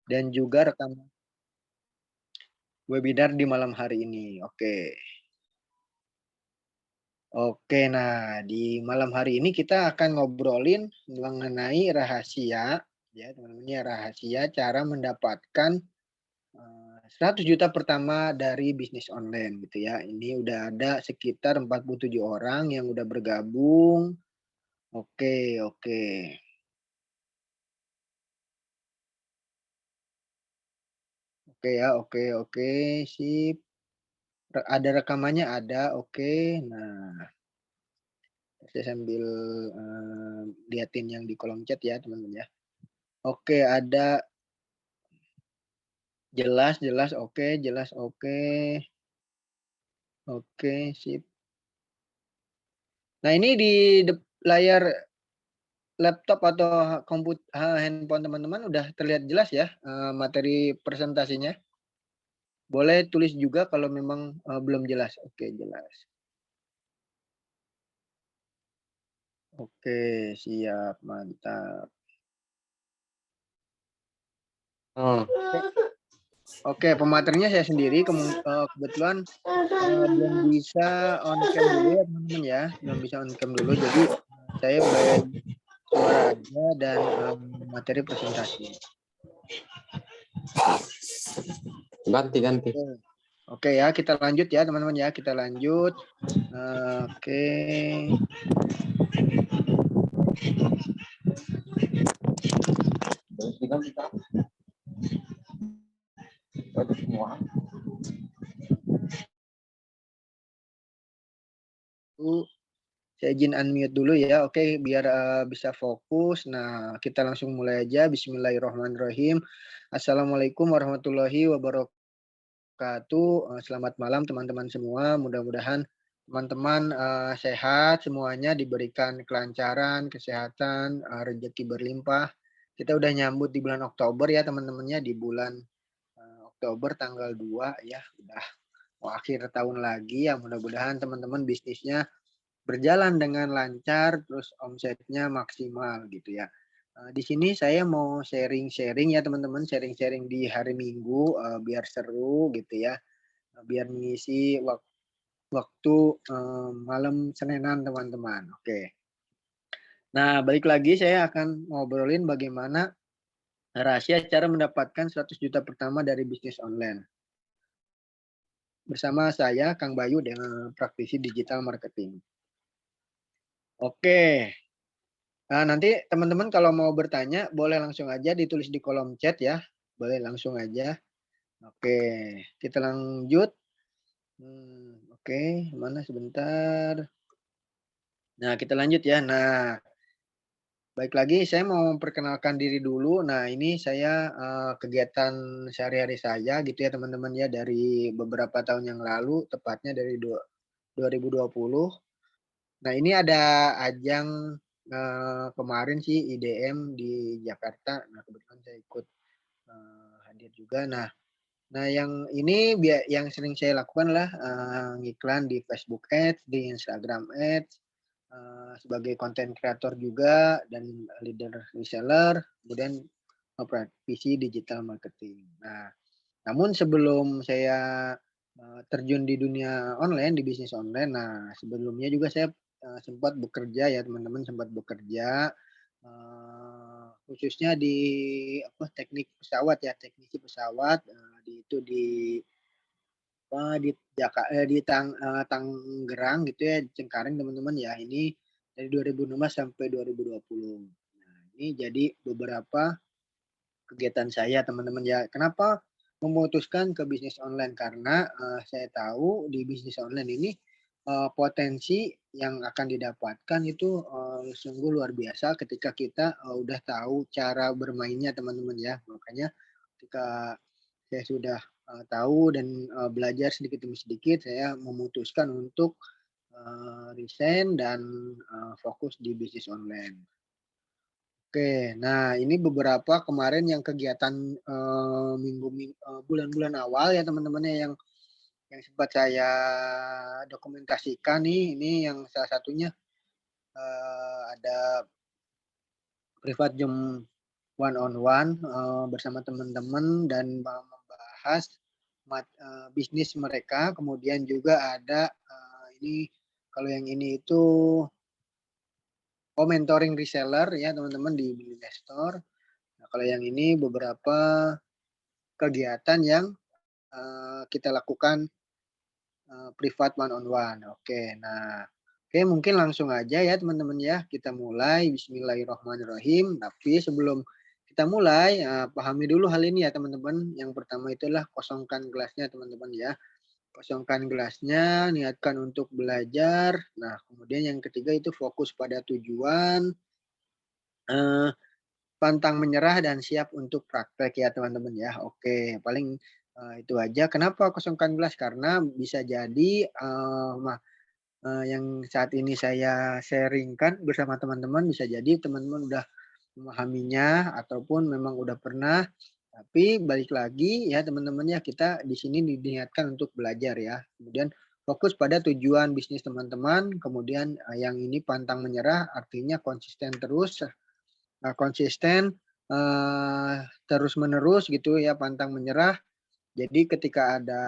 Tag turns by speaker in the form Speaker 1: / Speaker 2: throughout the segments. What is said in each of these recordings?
Speaker 1: dan juga rekaman webinar di malam hari ini. Oke. Oke, nah di malam hari ini kita akan ngobrolin mengenai rahasia, ya teman-teman ya, rahasia cara mendapatkan 100 juta pertama dari bisnis online gitu ya. Ini udah ada sekitar 47 orang yang udah bergabung. Oke, oke. Oke ya, oke, oke, sip. Ada rekamannya ada, oke. Nah, saya sambil liatin yang di kolom chat ya teman-teman ya. Oke, ada jelas, jelas, oke, jelas, oke. Oke, sip. Nah, ini di layar laptop atau handphone teman-teman udah terlihat jelas ya, materi presentasinya? Boleh tulis juga kalau memang, belum jelas. Oke, jelas. Oke, siap, mantap. Oke, oke, pematerinya saya sendiri, kebetulan, belum bisa on cam dulu ya teman-teman ya, belum bisa on cam dulu, jadi, saya bawain suara aja dan, materi presentasi.
Speaker 2: Ganti.
Speaker 1: Oke. Oke ya, kita lanjut ya teman-teman ya, kita lanjut. Oke. Saya izin unmute dulu ya, oke, biar, bisa fokus. Nah, kita langsung mulai aja, bismillahirrahmanirrahim. Assalamualaikum warahmatullahi wabarakatuh, selamat malam teman-teman semua, mudah-mudahan teman-teman, sehat semuanya, diberikan kelancaran, kesehatan, rezeki berlimpah. Kita udah nyambut di bulan Oktober ya teman-temannya, di bulan, Oktober tanggal 2 ya, udah mau akhir tahun lagi ya, mudah-mudahan teman-teman bisnisnya berjalan dengan lancar, terus omsetnya maksimal gitu ya. Di sini saya mau sharing-sharing ya teman-teman, sharing-sharing di hari Minggu, biar seru gitu ya, biar mengisi waktu, malam Seninan teman-teman, oke. Nah, balik lagi saya akan ngobrolin bagaimana rahasia cara mendapatkan 100 juta pertama dari bisnis online. Bersama saya Kang Bayu dengan praktisi digital marketing. Oke. Nah, nanti teman-teman kalau mau bertanya boleh langsung aja ditulis di kolom chat ya, boleh langsung aja. Oke, kita lanjut. Oke, mana sebentar. Nah, kita lanjut ya. Nah, baik lagi saya mau memperkenalkan diri dulu. Nah, ini saya, kegiatan sehari-hari saya gitu ya teman-teman ya, dari beberapa tahun yang lalu, tepatnya dari 2020. Nah, ini ada ajang, kemarin sih IDM di Jakarta. Nah, kebetulan saya ikut, hadir juga. Nah yang ini yang sering saya lakukan lah, ngiklan di Facebook Ads, di Instagram Ads, sebagai konten kreator juga dan leader reseller, kemudian praktisi digital marketing. Nah, namun sebelum saya, terjun di dunia online, di bisnis online, nah sebelumnya juga saya, sempat bekerja ya teman-teman, sempat bekerja, khususnya di apa, teknik pesawat ya, teknisi pesawat, di Tangerang gitu ya, di Cengkareng teman-teman ya, ini dari 2016 sampai 2020. Nah, ini jadi beberapa kegiatan saya teman-teman ya. Kenapa memutuskan ke bisnis online? Karena, saya tahu di bisnis online ini, potensi yang akan didapatkan itu, sungguh luar biasa ketika kita, udah tahu cara bermainnya teman-teman ya. Makanya ketika saya sudah, tahu dan, belajar sedikit demi sedikit, saya memutuskan untuk, resign dan, fokus di bisnis online. Oke, nah ini beberapa kemarin yang kegiatan, bulan-bulan awal ya teman-teman ya, yang sempat saya dokumentasikan nih, ini yang salah satunya, ada privat jam one on one, bersama teman-teman dan membahas bisnis mereka. Kemudian juga ada, ini kalau yang ini itu mentoring reseller ya teman-teman di Business Store. Nah, kalau yang ini beberapa kegiatan yang, kita lakukan, privat one on one. Oke, nah, oke mungkin langsung aja ya teman-teman ya, kita mulai. Bismillahirrahmanirrahim. Tapi sebelum kita mulai, pahami dulu hal ini ya teman-teman. Yang pertama itulah kosongkan gelasnya teman-teman ya. Kosongkan gelasnya, niatkan untuk belajar. Nah, kemudian yang ketiga itu fokus pada tujuan, eee pantang menyerah dan siap untuk praktek ya teman-teman ya. Oke, paling, itu aja. Kenapa kosongkan gelas? Karena bisa jadi, yang saat ini saya sharing-kan bersama teman-teman, bisa jadi teman-teman udah memahaminya ataupun memang udah pernah, tapi balik lagi ya teman-teman ya, kita di sini diniatkan untuk belajar ya. Kemudian fokus pada tujuan bisnis teman-teman, kemudian, yang ini pantang menyerah artinya konsisten terus. Konsisten, terus-menerus gitu ya, pantang menyerah. Jadi ketika ada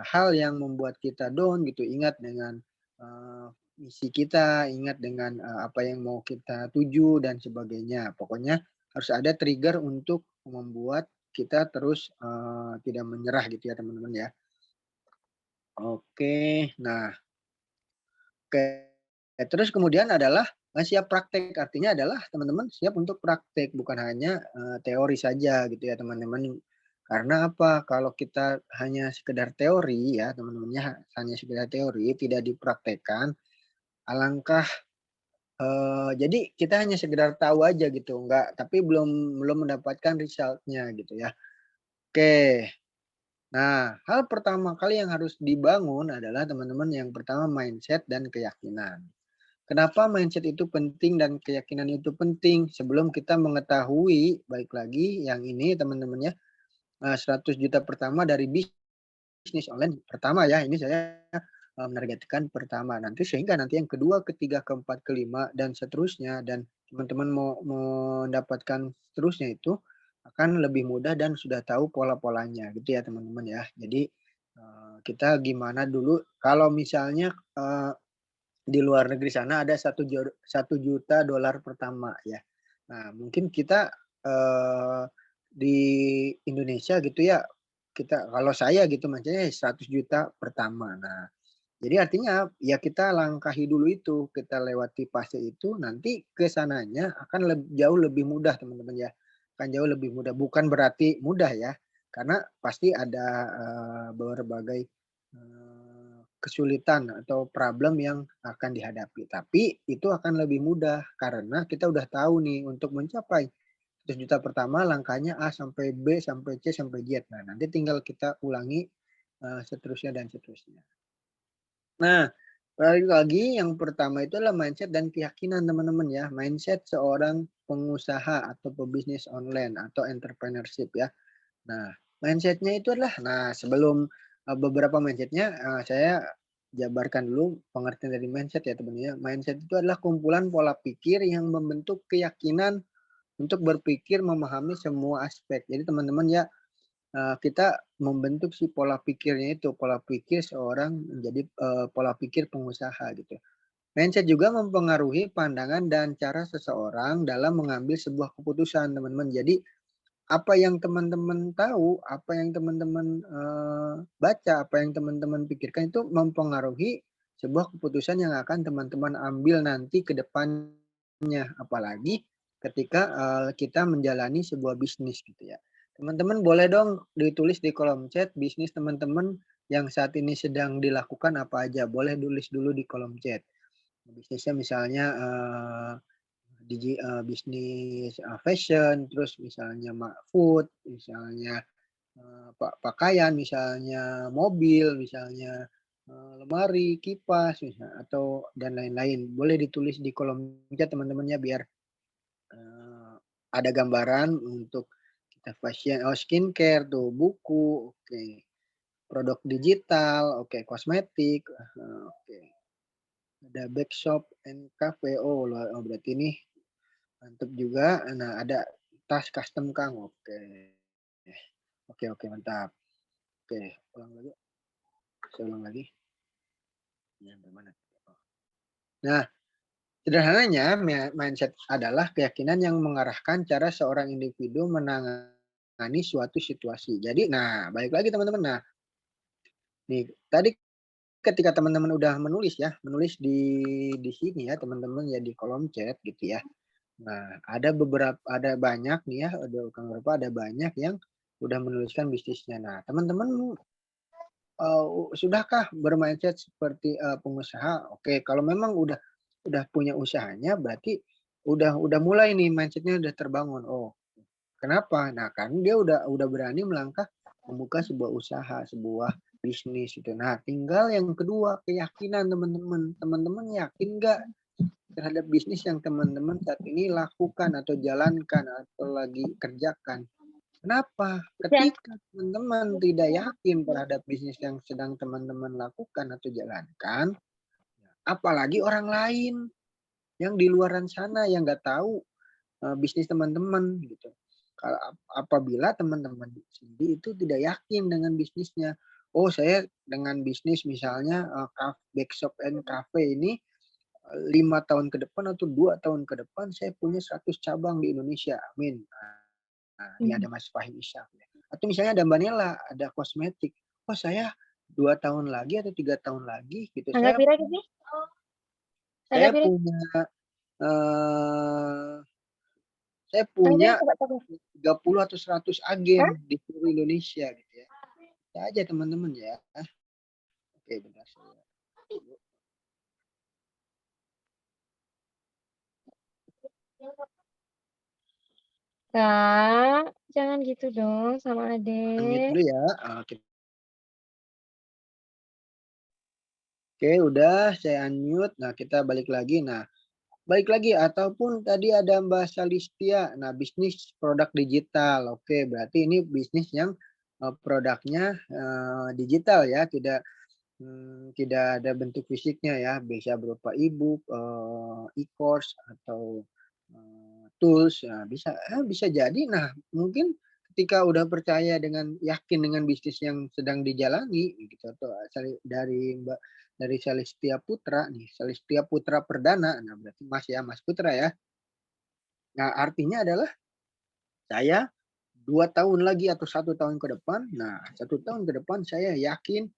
Speaker 1: hal yang membuat kita down gitu, ingat dengan, eee, misi kita, ingat dengan, apa yang mau kita tuju dan sebagainya. Pokoknya harus ada trigger untuk membuat kita terus, tidak menyerah gitu ya teman-teman ya. Oke, nah oke, terus kemudian adalah, siap praktek, artinya adalah teman-teman siap untuk praktek, bukan hanya, teori saja gitu ya teman-teman. Karena apa, kalau kita hanya sekedar teori ya teman-teman ya, hanya sekedar teori tidak dipraktekkan, alangkah jadi kita hanya sekedar tahu aja gitu, enggak tapi belum belum mendapatkan result-nya gitu ya. Oke, nah hal pertama kali yang harus dibangun adalah teman-teman yang pertama mindset dan keyakinan. Kenapa mindset itu penting dan keyakinan itu penting? Sebelum kita mengetahui, balik lagi yang ini teman-teman ya, 100 juta pertama dari bisnis online pertama ya, ini saya, menargetkan pertama, nanti sehingga nanti yang kedua, ketiga, keempat, kelima, dan seterusnya, dan teman-teman mau mendapatkan seterusnya itu akan lebih mudah dan sudah tahu pola-polanya gitu ya teman-teman ya. Jadi, kita gimana dulu kalau misalnya, di luar negeri sana ada 1 juta dolar pertama ya. Nah mungkin kita, di Indonesia gitu ya, kita kalau saya gitu maksudnya 100 juta pertama. Nah, jadi artinya ya kita langkahi dulu itu, kita lewati fase itu, nanti ke sananya akan jauh lebih mudah teman-teman ya, akan jauh lebih mudah. Bukan berarti mudah ya, karena pasti ada, berbagai, kesulitan atau problem yang akan dihadapi. Tapi itu akan lebih mudah karena kita udah tahu nih untuk mencapai 100 juta pertama langkahnya A sampai B sampai C sampai Z. Nah, nanti tinggal kita ulangi, seterusnya dan seterusnya. Nah, balik lagi yang pertama itu adalah mindset dan keyakinan teman-teman ya. Mindset seorang pengusaha atau pebisnis online atau entrepreneurship ya. Nah, mindset-nya itu adalah sebelum, beberapa mindset-nya, saya jabarkan dulu pengertian dari mindset ya teman ya. Mindset itu adalah kumpulan pola pikir yang membentuk keyakinan untuk berpikir memahami semua aspek. Jadi teman-teman ya, kita membentuk si pola pikirnya itu, pola pikir seorang menjadi, pola pikir pengusaha gitu. Mindset juga mempengaruhi pandangan dan cara seseorang dalam mengambil sebuah keputusan teman-teman. Jadi apa yang teman-teman tahu, apa yang teman-teman, baca, apa yang teman-teman pikirkan itu mempengaruhi sebuah keputusan yang akan teman-teman ambil nanti ke depannya. Apalagi ketika, kita menjalani sebuah bisnis gitu ya. Teman-teman boleh dong ditulis di kolom chat bisnis teman-teman yang saat ini sedang dilakukan apa aja, boleh tulis dulu di kolom chat. Bisnisnya misalnya, bisnis, fashion, terus misalnya food, misalnya, pakaian, misalnya mobil, misalnya, lemari, kipas, atau dan lain-lain. Boleh ditulis di kolom chat teman-teman ya biar, eee, ada gambaran untuk kita fashion skincare tuh, buku, oke, produk digital, oke, kosmetik, oke. Ada backshop and cafe, oh berarti ini mantap juga. Nah, ada tas custom Kang, oke. Oke oke mantap. Oke, ulang lagi, saya ulang lagi. Nyampe mana? Nah, sederhananya mindset adalah keyakinan yang mengarahkan cara seorang individu menangani suatu situasi. Jadi nah, balik lagi teman-teman. Nah, nih tadi ketika teman-teman udah menulis ya, menulis di sini ya teman-teman ya di kolom chat gitu ya. Nah, ada banyak nih ya, ada banyak yang udah menuliskan bisnisnya. Nah, teman-teman sudahkah bermindset seperti, pengusaha? Oke, kalau memang udah punya usahanya berarti udah mulai nih mindset-nya udah terbangun. Oh, kenapa? Nah, kan dia udah berani melangkah membuka sebuah usaha, sebuah bisnis gitu. Nah, tinggal yang kedua keyakinan teman-teman. Teman-teman yakin nggak terhadap bisnis yang teman-teman saat ini lakukan atau jalankan atau lagi kerjakan? Kenapa?
Speaker 3: Ya.
Speaker 1: Ketika teman-teman tidak yakin terhadap bisnis yang sedang teman-teman lakukan atau jalankan, apalagi orang lain yang di luaran sana yang nggak tahu bisnis teman-teman gitu. Kalau apabila teman-teman sendiri itu tidak yakin dengan bisnisnya, oh saya dengan bisnis misalnya backshop and cafe ini 5 tahun ke depan atau 2 tahun ke depan saya punya 100 cabang di Indonesia, amin. Nah, ini ada Mas Fahim Ishak ya. Atau misalnya ada Mbak Nela, ada kosmetik. Oh saya 2 tahun lagi atau 3 tahun lagi gitu,
Speaker 3: Tanggal pira iki?
Speaker 1: saya
Speaker 3: Tanggal pira?
Speaker 1: punya eh, saya
Speaker 3: Tanggal pira
Speaker 1: punya
Speaker 3: coba coba.
Speaker 1: 30 atau 100
Speaker 3: Hah?
Speaker 1: agen di seluruh Indonesia gitu ya. Bisa aja teman-teman ya. Oke, bentar saya.
Speaker 3: Kak, jangan gitu dong sama
Speaker 1: Unmute
Speaker 3: adek.
Speaker 1: dulu ya. Oke, udah saya unmute. Nah, kita balik lagi. Nah, balik lagi ataupun tadi ada Mbak Salistia. Nah, bisnis produk digital. Oke, berarti ini bisnis yang produknya digital ya, tidak ada bentuk fisiknya ya, bisa berupa e-book, e-course atau tools. Nah, bisa jadi. Nah, mungkin ketika udah percaya dengan yakin dengan bisnis yang sedang dijalani gitu atau dari Salistia Putra nih, Salistia Putra Perdana. Nah, berarti Mas ya, Mas Putra ya. Nah, artinya adalah saya 2 tahun lagi atau 1 tahun ke depan. Nah, 1 tahun ke depan saya yakin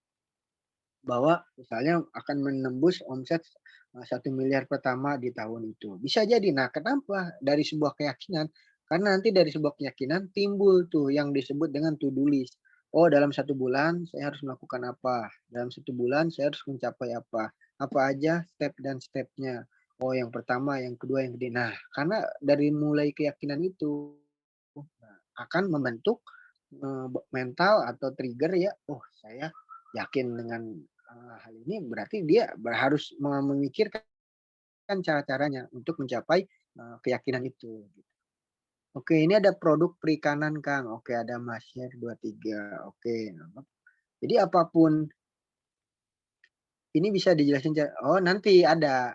Speaker 1: bahwa misalnya akan menembus omset 1 miliar pertama di tahun itu. Bisa jadi. Nah, kenapa? Dari sebuah keyakinan. Karena nanti dari sebuah keyakinan timbul tuh yang disebut dengan to do list. Oh, dalam 1 bulan saya harus melakukan apa? Dalam 1 bulan saya harus mencapai apa? Apa aja step dan stepnya? Oh, yang pertama, yang kedua, yang ketiga. Nah, karena dari mulai keyakinan itu akan membentuk mental atau trigger ya. Oh, saya yakin dengan hal ini berarti dia harus memikirkan cara-caranya untuk mencapai keyakinan itu. Oke, ini ada produk perikanan Kang. Oke, ada Mas Sher 23. Oke. Jadi apapun ini bisa dijelasin oh nanti ada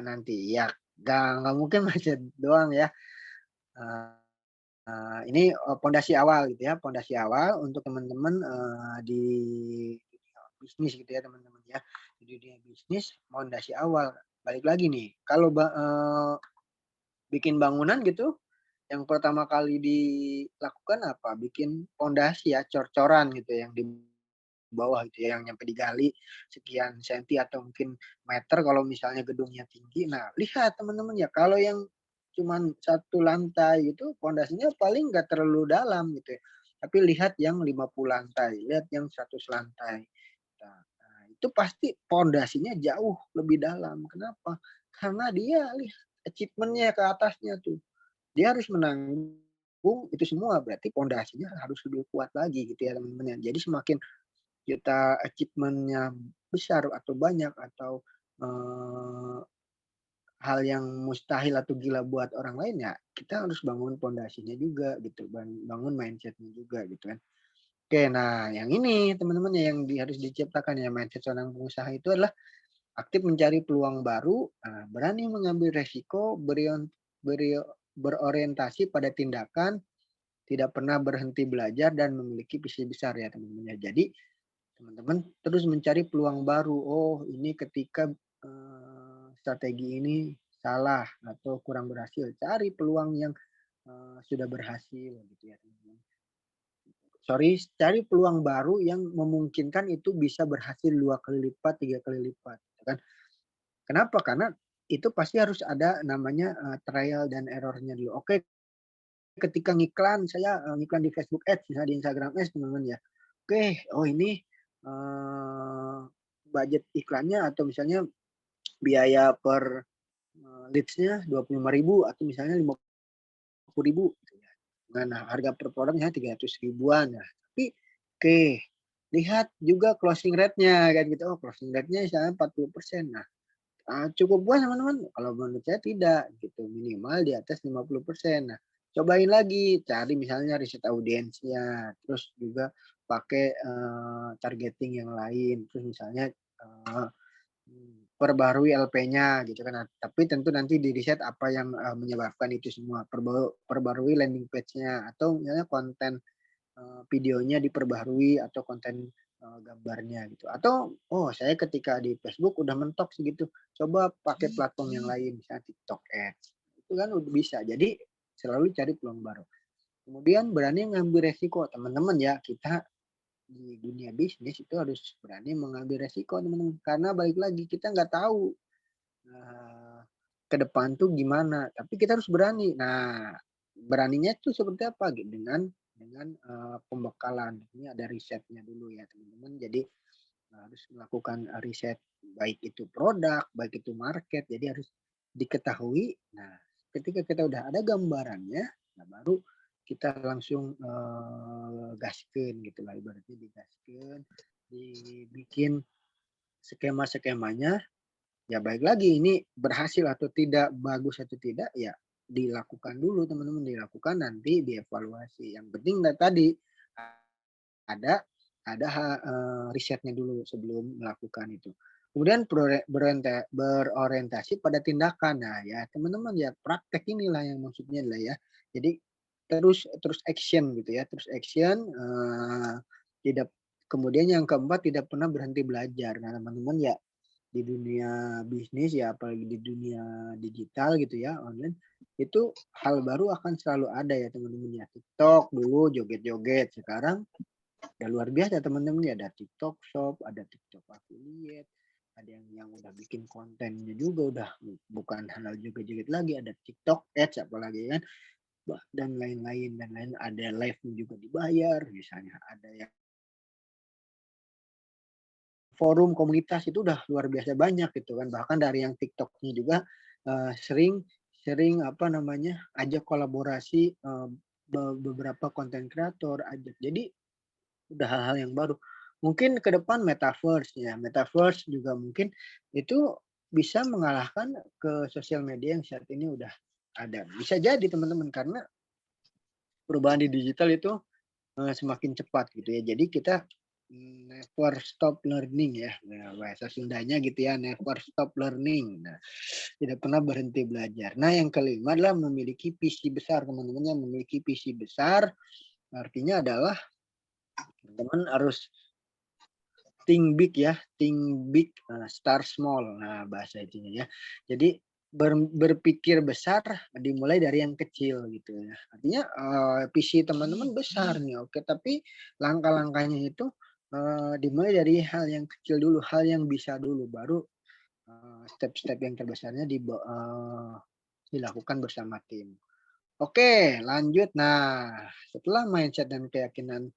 Speaker 1: nanti ya. Nggak mungkin Mas Sher doang ya. Ini pondasi awal gitu ya, pondasi awal untuk teman-teman di dunia bisnis gitu ya teman-teman ya. Di dunia bisnis pondasi awal. Balik lagi nih, kalau bikin bangunan gitu, yang pertama kali dilakukan apa? Bikin pondasi ya, cor-coran gitu yang di bawah gitu ya, yang nyampe digali sekian senti atau mungkin meter kalau misalnya gedungnya tinggi. Nah, lihat teman-teman ya, kalau yang cuman 1 lantai itu pondasinya paling nggak terlalu dalam gitu ya. Tapi lihat yang 50 lantai, lihat yang 100 lantai. Nah, itu pasti pondasinya jauh lebih dalam. Kenapa? Karena dia lihat achievement-nya ke atasnya tuh. Dia harus menanggung itu semua, berarti pondasinya harus lebih kuat lagi gitu ya teman-teman ya. Jadi semakin kita achievement-nya besar atau banyak atau, eee, hal yang mustahil atau gila buat orang lain ya, kita harus bangun pondasinya juga gitu, bangun mindset-nya juga gitu kan. Oke, nah yang ini teman-teman ya yang harus diciptakan ya mindset seorang pengusaha itu adalah aktif mencari peluang baru, berani mengambil resiko, berorientasi pada tindakan, tidak pernah berhenti belajar dan memiliki visi besar ya teman-teman ya. Jadi teman-teman terus mencari peluang baru. Oh, ini ketika strategi ini salah atau kurang berhasil, cari peluang yang sudah berhasil gitu ya teman-teman. Cari peluang baru yang memungkinkan itu bisa berhasil 2 kali lipat, 3 kali lipat, gitu kan. Kenapa? Karena itu pasti harus ada namanya trial dan error-nya dulu. Oke, ketika ngiklan saya ngiklan di Facebook Ads, misalnya di Instagram Ads teman-teman ya. Oke, oh ini budget iklannya atau misalnya biaya per leads-nya 25.000 atau misalnya 50.000 gitu ya. Nah, harga per produknya 300 ribuan ya. Tapi oke, lihat juga closing rate-nya kan gitu. Oh, closing rate-nya misalnya 40%. Nah, cukup puas teman-teman? Kalau menurut saya tidak gitu, minimal di atas 50%. Nah, cobain lagi, cari misalnya riset audiensnya, terus juga pakai targeting yang lain, terus misalnya perbarui LP-nya gitu kan. Nah, tapi tentu nanti di riset apa yang menyebabkan itu semua. Perbarui landing page-nya atau misalnya konten videonya diperbaharui atau konten gambarnya gitu. Atau oh saya ketika di Facebook udah mentok segitu, coba pakai platform yang lain misalnya TikTok Ads. Itu kan udah bisa. Jadi selalu cari peluang baru. Kemudian berani ngambil resiko teman-teman ya. Kita di dunia bisnis itu harus berani mengambil resiko teman-teman. Karena balik lagi kita nggak tahu ke depan tuh gimana. Tapi kita harus berani. Nah, beraninya tuh seperti apa? Gitu. Dengan pembekalan. Ini ada risetnya dulu ya teman-teman. Jadi harus melakukan riset baik itu produk, baik itu market. Jadi harus diketahui. Nah, ketika kita udah ada gambarannya, nah baru kita langsung gaskeun gitu lah ibaratnya digaskeun, dibikin skema-skemanya. Ya baik lagi ini berhasil atau tidak, bagus atau tidak, ya dilakukan dulu teman-teman, dilakukan nanti dievaluasi. Yang penting tadi ada risetnya dulu sebelum melakukan itu. Kemudian berorientasi pada tindakan. Nah ya teman-teman ya praktek inilah yang maksudnya adalah ya. Jadi terus action gitu ya, terus action tidak kemudian yang keempat tidak pernah berhenti belajar. Nah teman-teman ya di dunia bisnis ya apalagi di dunia digital gitu ya online itu hal baru akan selalu ada ya teman-teman ya. TikTok dulu joget-joget, sekarang udah luar biasa teman-teman ya, ada TikTok Shop, ada TikTok Affiliate, ada yang udah bikin kontennya juga udah bukan halal joget-joget lagi, ada TikTok Ads apalagi kan dan lain-lain ada live juga dibayar misalnya, ada yang forum komunitas itu udah luar biasa banyak gitu kan, bahkan dari yang TikToknya juga sering apa namanya ajak kolaborasi beberapa konten kreator ajak, jadi udah hal-hal yang baru. Mungkin ke depan metaverse ya, metaverse juga mungkin itu bisa mengalahkan ke sosial media yang saat ini udah ada. Bisa jadi teman-teman karena perubahan di digital itu semakin cepat gitu ya. Jadi kita never stop learning ya. Nah, bahasa Sundanya gitu ya, never stop learning. Nah, tidak pernah berhenti belajar. Nah, yang kelima adalah memiliki visi besar, teman-teman. Yang memiliki visi besar artinya adalah teman-teman harus think big ya, think big, start small. Nah, bahasa itunya ya. Jadi berpikir besar dimulai dari yang kecil gitu ya. Artinya visi teman-teman besar nih, oke, tapi langkah-langkahnya itu dimulai dari hal yang kecil dulu, hal yang bisa dulu, baru step-step yang terbesarnya dilakukan bersama tim. Oke, lanjut. Nah, setelah mindset dan keyakinan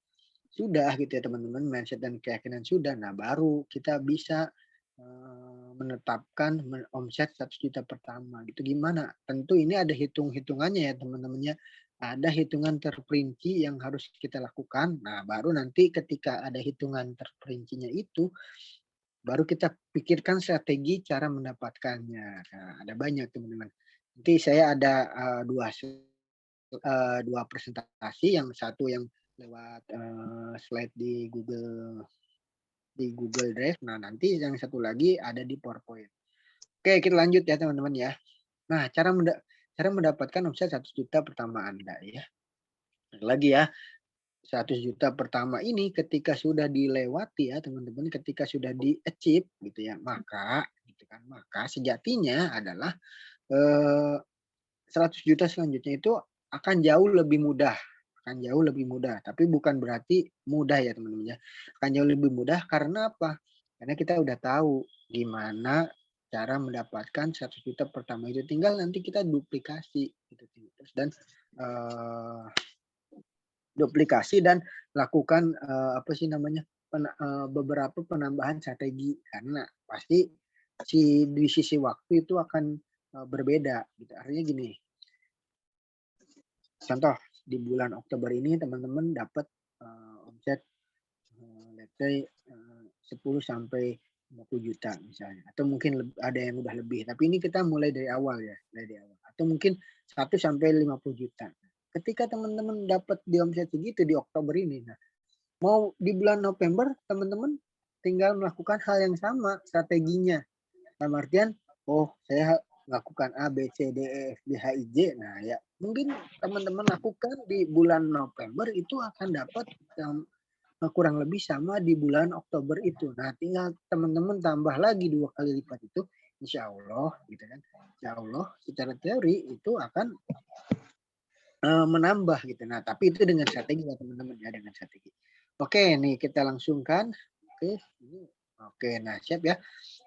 Speaker 1: sudah gitu ya teman-teman, mindset dan keyakinan sudah, nah baru kita bisa menetapkan omset 1 juta pertama gitu. Gimana? Tentu ini ada hitung-hitungannya ya teman-teman ya. Ada hitungan terperinci yang harus kita lakukan. Nah, baru nanti ketika ada hitungan terperincinya itu, baru kita pikirkan strategi cara mendapatkannya. Nah, ada banyak teman-teman. Nanti saya ada dua presentasi, yang satu yang lewat slide di Google Drive. Nah, nanti yang satu lagi ada di PowerPoint. Oke, kita lanjut ya teman-teman ya. Nah, cara cara mendapatkan omset 100 juta pertama Anda ya. Lagi ya, 100 juta pertama ini ketika sudah dilewati ya teman-teman, ketika sudah di-achieve gitu ya, maka gitu kan, maka sejatinya adalah 100 juta selanjutnya itu akan jauh lebih mudah, akan jauh lebih mudah. Tapi bukan berarti mudah ya teman-teman ya. Akan jauh lebih mudah karena apa? Karena kita udah tahu gimana cara mendapatkan 100 juta pertama itu. Tinggal nanti kita duplikasi gitu. Dan duplikasi dan lakukan apa sih namanya? Beberapa penambahan strategi karena pasti di sisi waktu itu akan berbeda gitu. Artinya gini, contoh di bulan Oktober ini teman-teman dapat omset let's say 10 sampai 50 juta misalnya, atau mungkin ada yang udah lebih, tapi ini kita mulai dari awal ya, dari awal. Atau mungkin 1 sampai 50 juta. Ketika teman-teman dapat di omset segitu di Oktober ini, nah mau di bulan November teman-teman tinggal melakukan hal yang sama strateginya. Dalam artian, oh saya lakukan A, B, C, D, E, F, G, H, I, J. Nah ya mungkin teman-teman lakukan di bulan November itu akan dapat kurang lebih sama di bulan Oktober itu. Nah tinggal teman-teman tambah lagi 2 kali lipat itu, insya Allah gitu kan. Insya Allah secara teori itu akan menambah gitu. Nah tapi itu dengan strategi ya teman-teman ya, dengan strategi. Oke nih kita langsungkan. Oke, nah siap ya.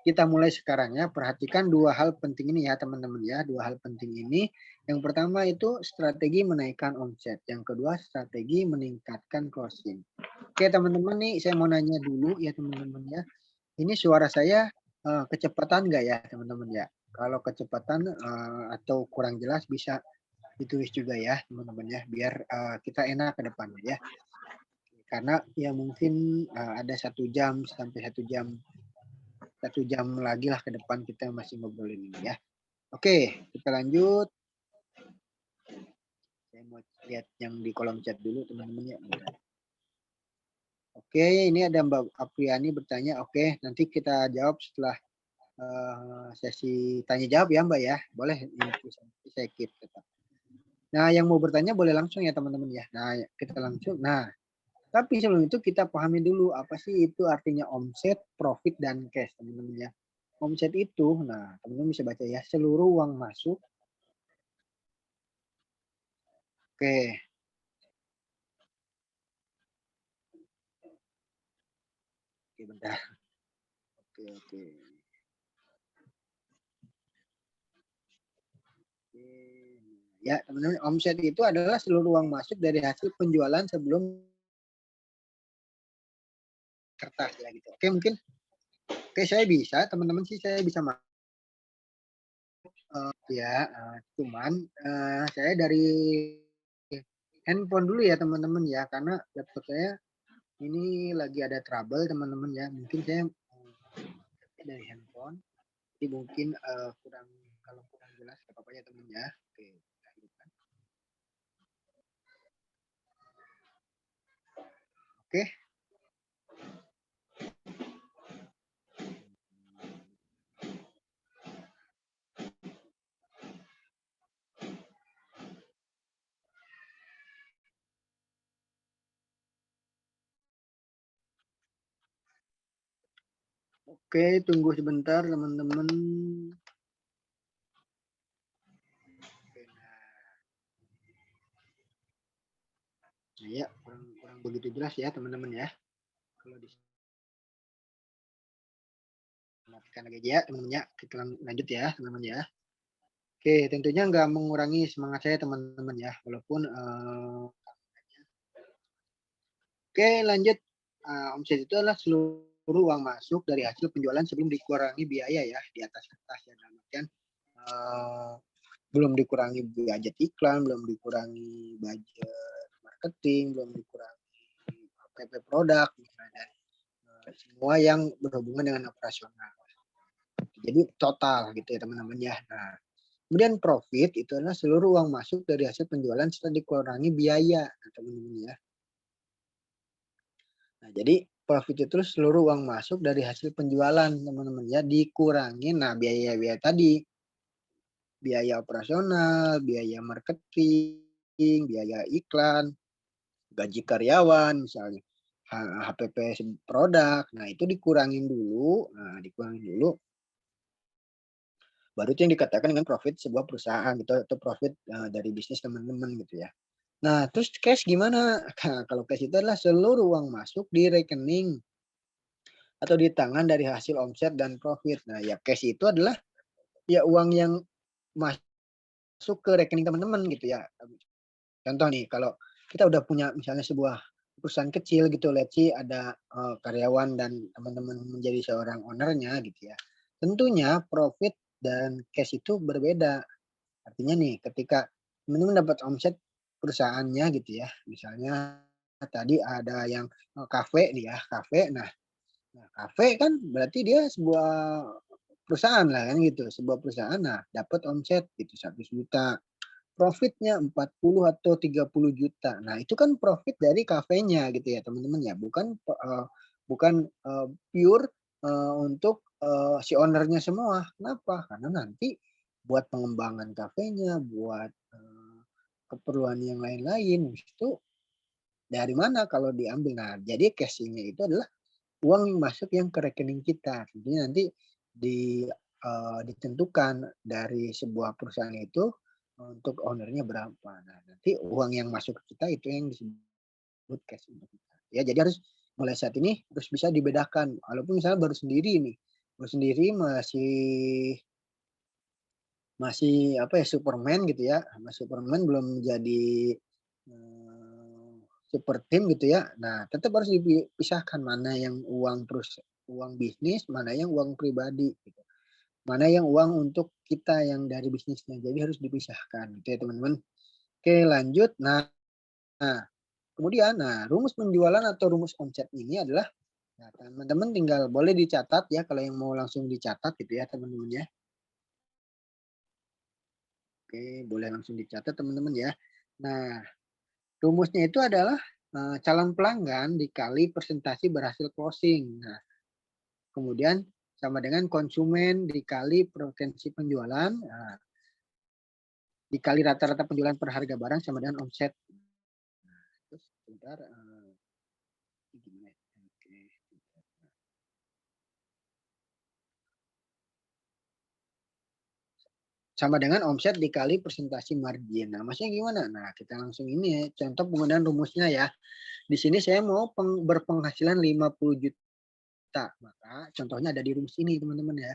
Speaker 1: Kita mulai sekarang ya. Perhatikan 2 hal penting ini ya teman-teman ya. 2 hal penting ini. Yang pertama itu strategi menaikkan omset. Yang kedua strategi meningkatkan closing. Oke teman-teman nih saya mau nanya dulu ya teman-teman ya. Ini suara saya kecepatan nggak ya teman-teman ya? Kalau kecepatan atau kurang jelas bisa ditulis juga ya teman-teman ya. Biar kita enak ke depannya ya. Karena ya mungkin ada 1 jam sampai 1 jam lagi lah ke depan kita masih ngobrolin ini ya. Oke, kita lanjut. Saya mau lihat yang di kolom chat dulu teman-teman ya. Oke, ini ada Mbak Apriani bertanya. Oke, nanti kita jawab setelah sesi tanya jawab ya Mbak ya. Boleh saya keep tetap. Nah, yang mau bertanya boleh langsung ya teman-teman ya. Nah, kita langsung. Nah, tapi sebelum itu kita pahami dulu apa sih itu artinya omset, profit, dan cash teman-teman ya. Omset itu, nah teman-teman bisa baca ya, seluruh uang masuk. Oke. Oke, bentar. Oke. Ya, teman-teman, omset itu adalah seluruh uang masuk dari hasil penjualan sebelum kertas ya gitu. Oke, mungkin saya bisa, teman-teman sih saya bisa ya, cuman saya dari handphone dulu ya teman-teman ya, karena laptop saya ini lagi ada trouble teman-teman ya. Mungkin saya dari handphone, jadi mungkin kalau kurang jelas apa-apa ya teman ya. Oke, oke. Oke, tunggu sebentar teman-teman. Ya, kurang begitu jelas ya teman-teman ya. Kalau matikan lagi ya teman-teman ya. Kita lanjut ya teman-teman ya. Oke, tentunya nggak mengurangi semangat saya teman-teman ya. Walaupun oke, lanjut. Omset itu adalah seluruh uang masuk dari hasil penjualan sebelum dikurangi biaya ya di atas kertas ya, dalam artian belum dikurangi budget iklan, belum dikurangi budget marketing, belum dikurangi PP produk misalnya, semua yang berhubungan dengan operasional. Jadi total gitu ya teman-teman ya. Nah, kemudian profit itu adalah seluruh uang masuk dari hasil penjualan setelah dikurangi biaya, teman-teman ya. Nah, jadi profit itu seluruh uang masuk dari hasil penjualan teman-teman ya, dikurangi nah biaya-biaya tadi. biaya operasional, biaya marketing, biaya iklan, gaji karyawan misalnya, HPP produk. Nah, itu dikurangin dulu, baru itu yang dikatakan dengan profit sebuah perusahaan gitu atau profit dari bisnis teman-teman gitu ya. Nah, terus cash gimana? Nah, kalau cash itu adalah seluruh uang masuk di rekening atau di tangan dari hasil omset dan profit. Nah, ya cash itu adalah ya uang yang masuk ke rekening teman-teman gitu ya. Contoh nih, kalau kita udah punya misalnya sebuah perusahaan kecil gitu, let's say ada karyawan dan teman-teman menjadi seorang ownernya gitu ya. Tentunya profit dan cash itu berbeda. Artinya nih, ketika teman-teman dapat omset perusahaannya gitu ya, misalnya tadi ada yang kafe nih ya, kafe. Nah, kafe kan berarti dia sebuah perusahaan lah kan gitu, sebuah perusahaan. Nah, dapat omset gitu 100 juta. Profitnya 40 atau 30 juta. Nah, itu kan profit dari kafenya gitu ya, teman-teman ya. Bukan pure untuk si ownernya semua. Kenapa? Karena nanti buat pengembangan kafenya, buat keperluan yang lain-lain itu dari mana kalau diambil. Nah, jadi casing-nya itu adalah uang yang masuk yang ke rekening kita. Tentunya nanti ditentukan dari sebuah perusahaan itu untuk ownernya berapa. Nah, nanti uang yang masuk ke kita itu yang disebut cash untuk kita. Ya, jadi harus mulai saat ini harus bisa dibedakan. Walaupun misalnya baru sendiri nih, baru sendiri masih masih apa ya Superman gitu ya, sama Superman belum jadi super tim gitu ya. Nah, tetap harus dipisahkan mana yang uang terus uang bisnis, mana yang uang pribadi gitu. Mana yang uang untuk kita yang dari bisnisnya. Jadi harus dipisahkan gitu ya, teman-teman. Oke, lanjut. Nah, kemudian rumus penjualan atau rumus omset ini adalah teman-teman tinggal boleh dicatat ya kalau yang mau langsung dicatat gitu ya, teman-teman ya. Oke, boleh langsung dicatat teman-teman ya. Nah, rumusnya itu adalah calon pelanggan dikali persentase berhasil closing. Nah, kemudian sama dengan konsumen dikali potensi penjualan, dikali rata-rata penjualan per harga barang sama dengan omset. Nah, terus sebentar, gimana ya? Oke. Sama dengan omset dikali persentase margin. Nah, maksudnya gimana? Nah, kita langsung ini ya, contoh penggunaan rumusnya ya. Di sini saya mau berpenghasilan 50 juta. Maka contohnya ada di rumus ini, teman-teman ya.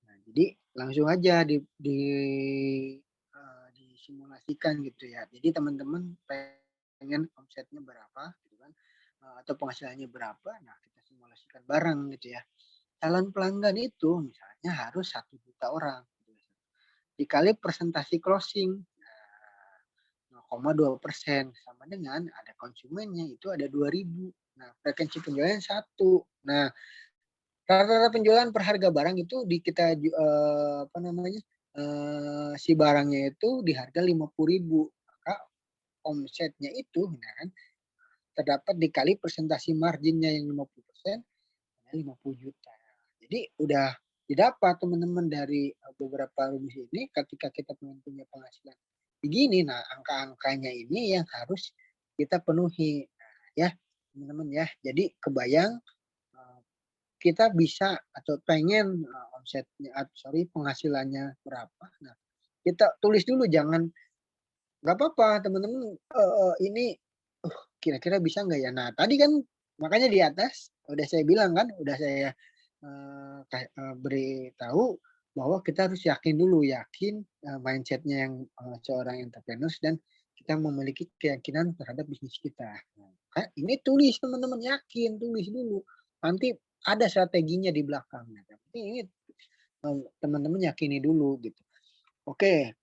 Speaker 1: Nah, jadi langsung aja disimulasikan gitu ya. Jadi teman-teman pengen omsetnya berapa gitu kan, atau penghasilannya berapa. Nah, kita simulasikan bareng gitu ya. Calon pelanggan itu misalnya harus 1 juta orang. Dikali persentase closing 0,2% sama dengan ada konsumennya itu ada 2.000. Nah, frekuensi penjualan 1. Nah, rata-rata penjualan per harga barang itu kita si barangnya itu di harga 50.000. Maka omsetnya itu kan terdapat dikali persentase marginnya yang 50%, 50 juta. Jadi udah didapat teman-teman dari beberapa rumus ini ketika kita punya penghasilan begini. Nah, angka-angkanya ini yang harus kita penuhi. Nah, ya, teman-teman ya. Jadi kebayang kita bisa atau pengen penghasilannya berapa. Nah, kita tulis dulu, jangan nggak apa-apa teman-teman ini kira-kira bisa nggak ya. Nah, tadi kan makanya di atas udah saya bilang kan, udah saya beritahu bahwa kita harus yakin dulu, mindsetnya yang seorang entrepreneur dan kita memiliki keyakinan terhadap bisnis kita. Nah, ini tulis teman-teman, yakin, tulis dulu. Nanti ada strateginya di belakangnya. Tapi ini teman-teman yakini dulu gitu. Oke,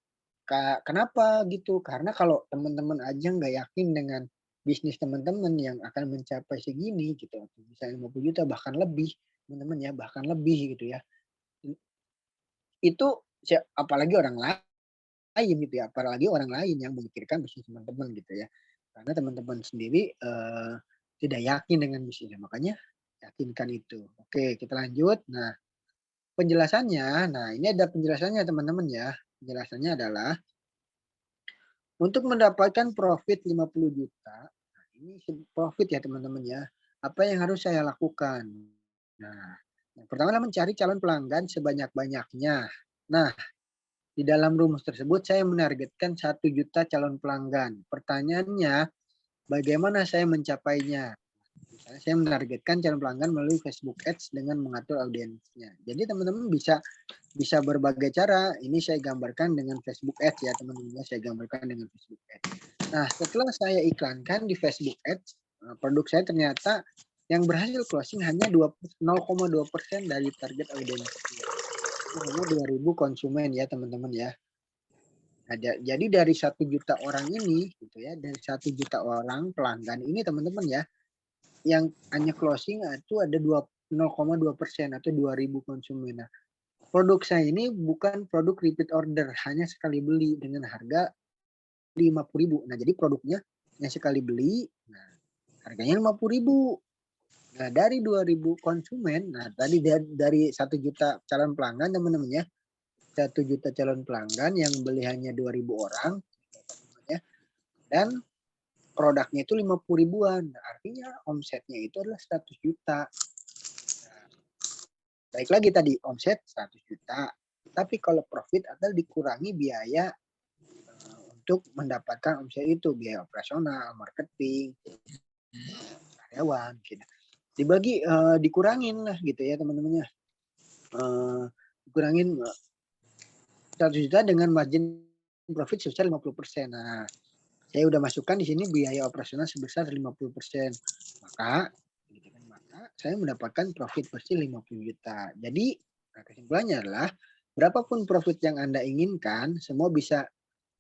Speaker 1: kenapa gitu? Karena kalau teman-teman aja nggak yakin dengan bisnis teman-teman yang akan mencapai segini gitu, misalnya 50 juta bahkan lebih, teman-teman ya, bahkan lebih gitu ya. Itu apalagi orang lain gitu ya, apalagi orang lain yang memikirkan bisnis teman-teman gitu ya. Karena teman-teman sendiri tidak yakin dengan bisnisnya, makanya yakinkan itu. Oke, kita lanjut. Nah, penjelasannya, nah ini ada penjelasannya teman-teman ya. Penjelasannya adalah untuk mendapatkan profit 50 juta, nah ini profit ya teman-teman ya. Apa yang harus saya lakukan? Nah, yang pertama adalah mencari calon pelanggan sebanyak-banyaknya. Nah, di dalam rumus tersebut saya menargetkan 1 juta calon pelanggan. Pertanyaannya, bagaimana saya mencapainya? Misalnya saya menargetkan calon pelanggan melalui Facebook Ads dengan mengatur audiensnya. Jadi teman-teman bisa berbagai cara. Ini saya gambarkan dengan Facebook Ads ya teman-teman. Saya gambarkan dengan Facebook Ads. Nah, setelah saya iklankan di Facebook Ads, produk saya ternyata yang berhasil closing hanya 0,2% dari target audiensnya. Hanya 2.000 konsumen ya teman-teman ya. Nah, jadi dari 1 juta orang ini gitu ya, dari 1 juta orang pelanggan ini teman-teman ya, yang hanya closing itu ada 0,2% atau 2.000 konsumen. Nah, produk saya ini bukan produk repeat order, hanya sekali beli dengan harga 50.000. Nah, jadi produknya yang sekali beli, nah harganya 50.000. Nah, dari 2.000 konsumen, nah tadi dari 1 juta calon pelanggan teman-teman ya, 1 juta calon pelanggan yang beli hanya 2.000 orang, ya, dan produknya itu 50 ribuan. Nah, artinya omsetnya itu adalah 100 juta. Nah, baik lagi tadi omset 100 juta. Tapi kalau profit adalah dikurangi biaya untuk mendapatkan omset itu, biaya operasional, marketing, karyawan, gitu. Dibagi dikurangin lah gitu ya teman-teman ya. Dikurangin 100 juta dengan margin profit sebesar 50%. Nah, saya udah masukkan di sini biaya operasional sebesar 50%. Maka saya mendapatkan profit bersih 50 juta. Jadi, kesimpulannya adalah berapapun profit yang Anda inginkan, semua bisa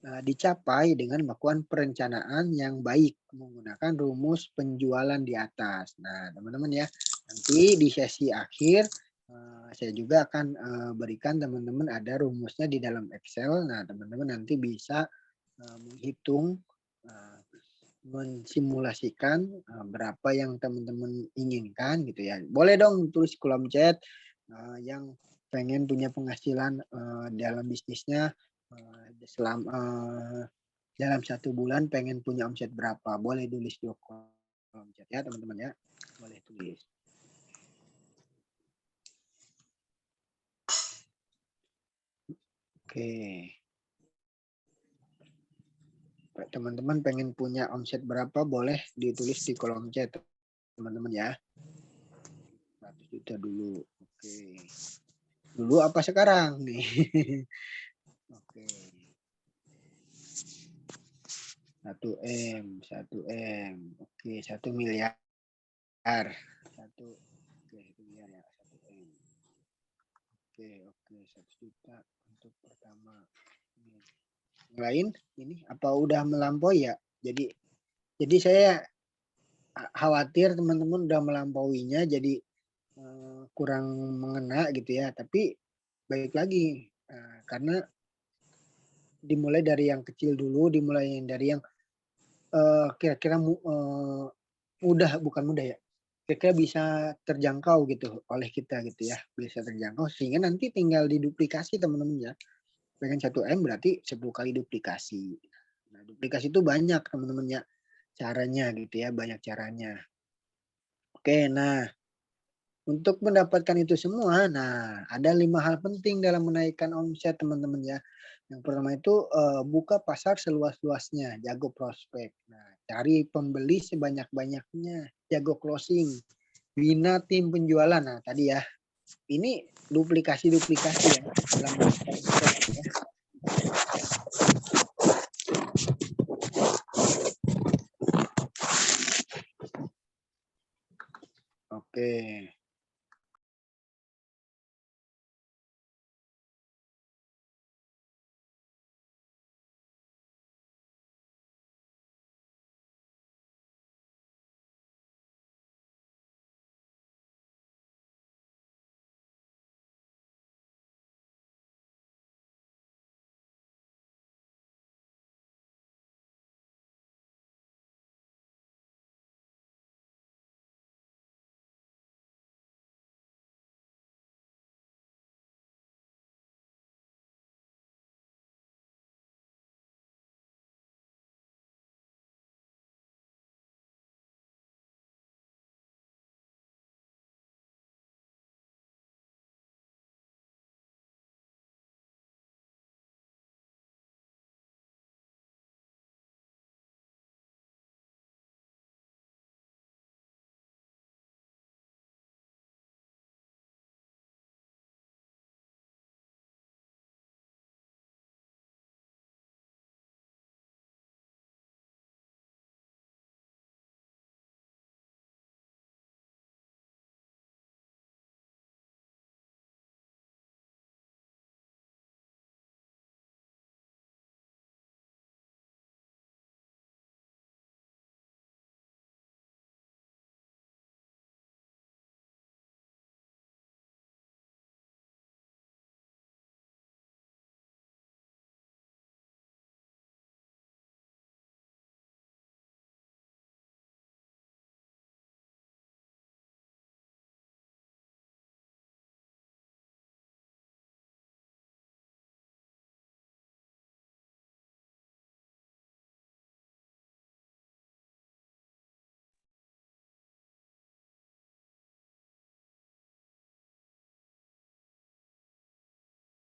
Speaker 1: dicapai dengan melakukan perencanaan yang baik menggunakan rumus penjualan di atas. Nah, teman-teman ya, nanti di sesi akhir saya juga akan berikan teman-teman ada rumusnya di dalam Excel. Nah, teman-teman nanti bisa menghitung, mensimulasikan berapa yang teman-teman inginkan gitu ya. Boleh dong tulis kolom chat yang pengen punya penghasilan dalam bisnisnya selama dalam 1 bulan pengen punya omset berapa. Boleh tulis di kolom chat ya teman-teman ya. Boleh tulis. Oke. Teman-teman pengen punya omset berapa boleh ditulis di kolom chat teman-teman ya. 100 juta dulu. Oke. Dulu apa sekarang nih? Oke. 1 M, 1 M. Oke, 1 miliar. 1 miliar ya, 1 M. Oke, 100 juta untuk pertama. Yang lain ini apa udah melampaui ya? Jadi saya khawatir teman-teman udah melampauinya jadi kurang mengena gitu ya. Tapi baik lagi karena dimulai dari yang kecil dulu, dimulai dari yang kira-kira mudah, bukan mudah ya. Kira-kira bisa terjangkau gitu oleh kita gitu ya. Bisa terjangkau sehingga nanti tinggal diduplikasi teman-teman ya. Pengen 1 M berarti 10 kali duplikasi. Nah, duplikasi itu banyak teman-teman ya. Caranya gitu ya, banyak caranya. Oke, nah untuk mendapatkan itu semua, nah ada 5 hal penting dalam menaikkan omset teman-teman ya. Yang pertama itu buka pasar seluas-luasnya, jago prospek. Nah, cari pembeli sebanyak-banyaknya, jago closing, bina tim penjualan. Nah, tadi ya. Ini duplikasi-duplikasi ya dalam omset ya. Oke.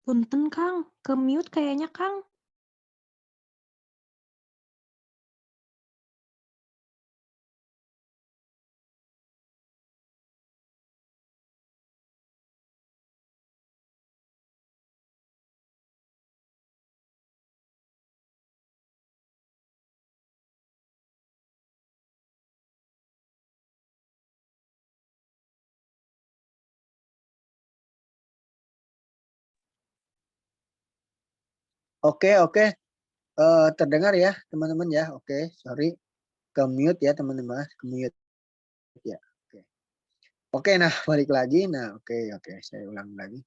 Speaker 4: Punten Kang, ke-mute kayaknya Kang.
Speaker 1: Oke, oke. Terdengar ya teman-teman ya. Oke, sorry. Ke-mute ya teman-teman. Ke-mute ya. Oke. Oke, nah balik lagi. Nah, oke. Saya ulang lagi.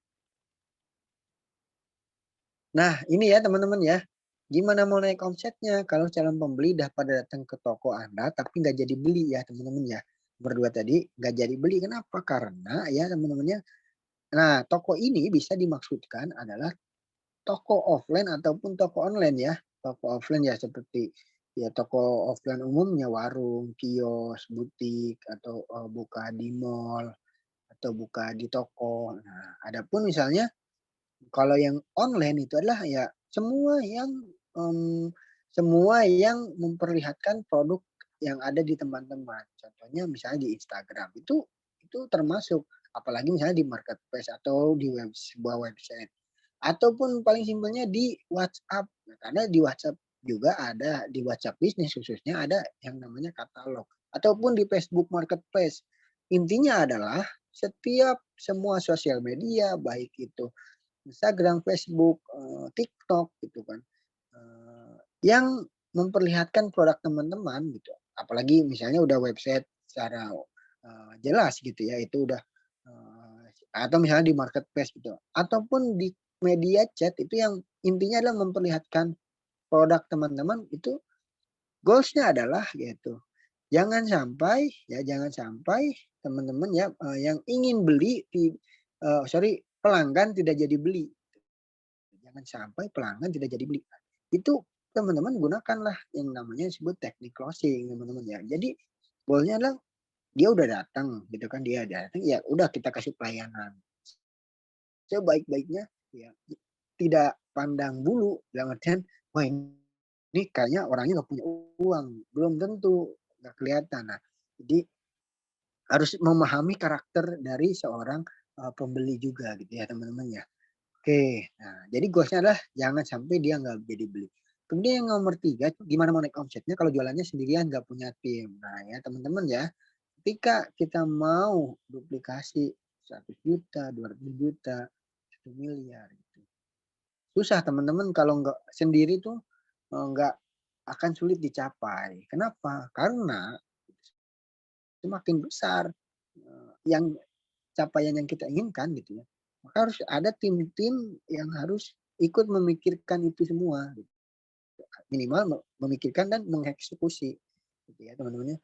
Speaker 1: Nah, ini ya teman-teman ya. Gimana mau naik omsetnya kalau calon pembeli udah pada datang ke toko Anda tapi nggak jadi beli ya teman-teman ya. Berdua tadi nggak jadi beli. Kenapa? Karena ya teman-teman ya. Nah, toko ini bisa dimaksudkan adalah toko offline ataupun toko online ya. Toko offline ya seperti ya toko offline umumnya warung, kios, butik atau buka di mall atau buka di toko. Nah, adapun misalnya kalau yang online itu adalah ya mmm, semua yang memperlihatkan produk yang ada di teman-teman. Contohnya misalnya di Instagram itu termasuk, apalagi misalnya di marketplace atau di sebuah website. Ataupun paling simpelnya di WhatsApp. Nah, karena di WhatsApp juga ada, di WhatsApp bisnis khususnya ada yang namanya katalog. Ataupun di Facebook Marketplace. Intinya adalah setiap semua sosial media, baik itu Instagram, Facebook, TikTok gitu kan, yang memperlihatkan produk teman-teman gitu. Apalagi misalnya udah website secara, jelas gitu ya, itu udah, atau misalnya di marketplace gitu, ataupun di media chat itu yang intinya adalah memperlihatkan produk teman-teman itu goals-nya adalah gitu, jangan sampai teman-teman ya, yang ingin beli pelanggan tidak jadi beli. Jangan sampai pelanggan tidak jadi beli. Itu teman-teman gunakanlah yang namanya disebut teknik closing teman-teman ya. Jadi goalnya adalah dia udah datang gitu kan, dia datang ya udah kita kasih pelayanan sebaik-baiknya ya. Tidak pandang bulu dalam artian, wah ini kayaknya orangnya nggak punya uang, belum tentu, nggak kelihatan. Nah, jadi harus memahami karakter dari seorang, pembeli juga gitu ya teman-teman ya. Oke, nah jadi goalsnya adalah jangan sampai dia nggak jadi beli. Kemudian yang nomor 3 itu gimana mau naik omsetnya kalau jualannya sendirian nggak punya tim. Nah ya teman-teman ya, ketika kita mau duplikasi 100 juta, 200 juta, 1 miliar gitu. Susah teman-teman kalau nggak sendiri tuh nggak akan sulit dicapai. Kenapa? Karena semakin besar yang capaian yang kita inginkan gitu ya, maka harus ada tim-tim yang harus ikut memikirkan itu semua gitu. Minimal memikirkan dan mengeksekusi gitu ya teman-teman ya.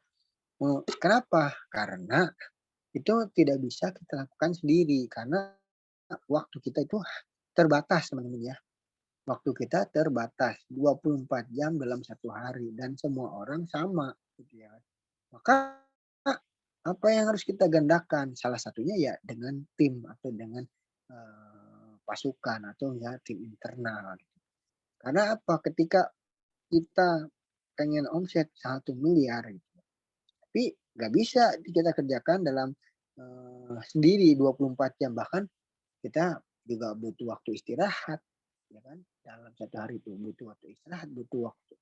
Speaker 1: Kenapa? Karena itu tidak bisa kita lakukan sendiri karena waktu kita itu terbatas teman-teman ya. Waktu kita terbatas 24 jam dalam satu hari dan semua orang sama gitu ya. Maka apa yang harus kita gandakan? Salah satunya ya dengan tim atau dengan, pasukan atau ya tim internal gitu. Karena apa? Ketika kita pengen omset 1 miliar gitu, tapi nggak bisa kita kerjakan dalam, sendiri 24 jam, bahkan kita juga butuh waktu istirahat, ya kan? Dalam satu hari itu butuh waktu istirahat, butuh waktu,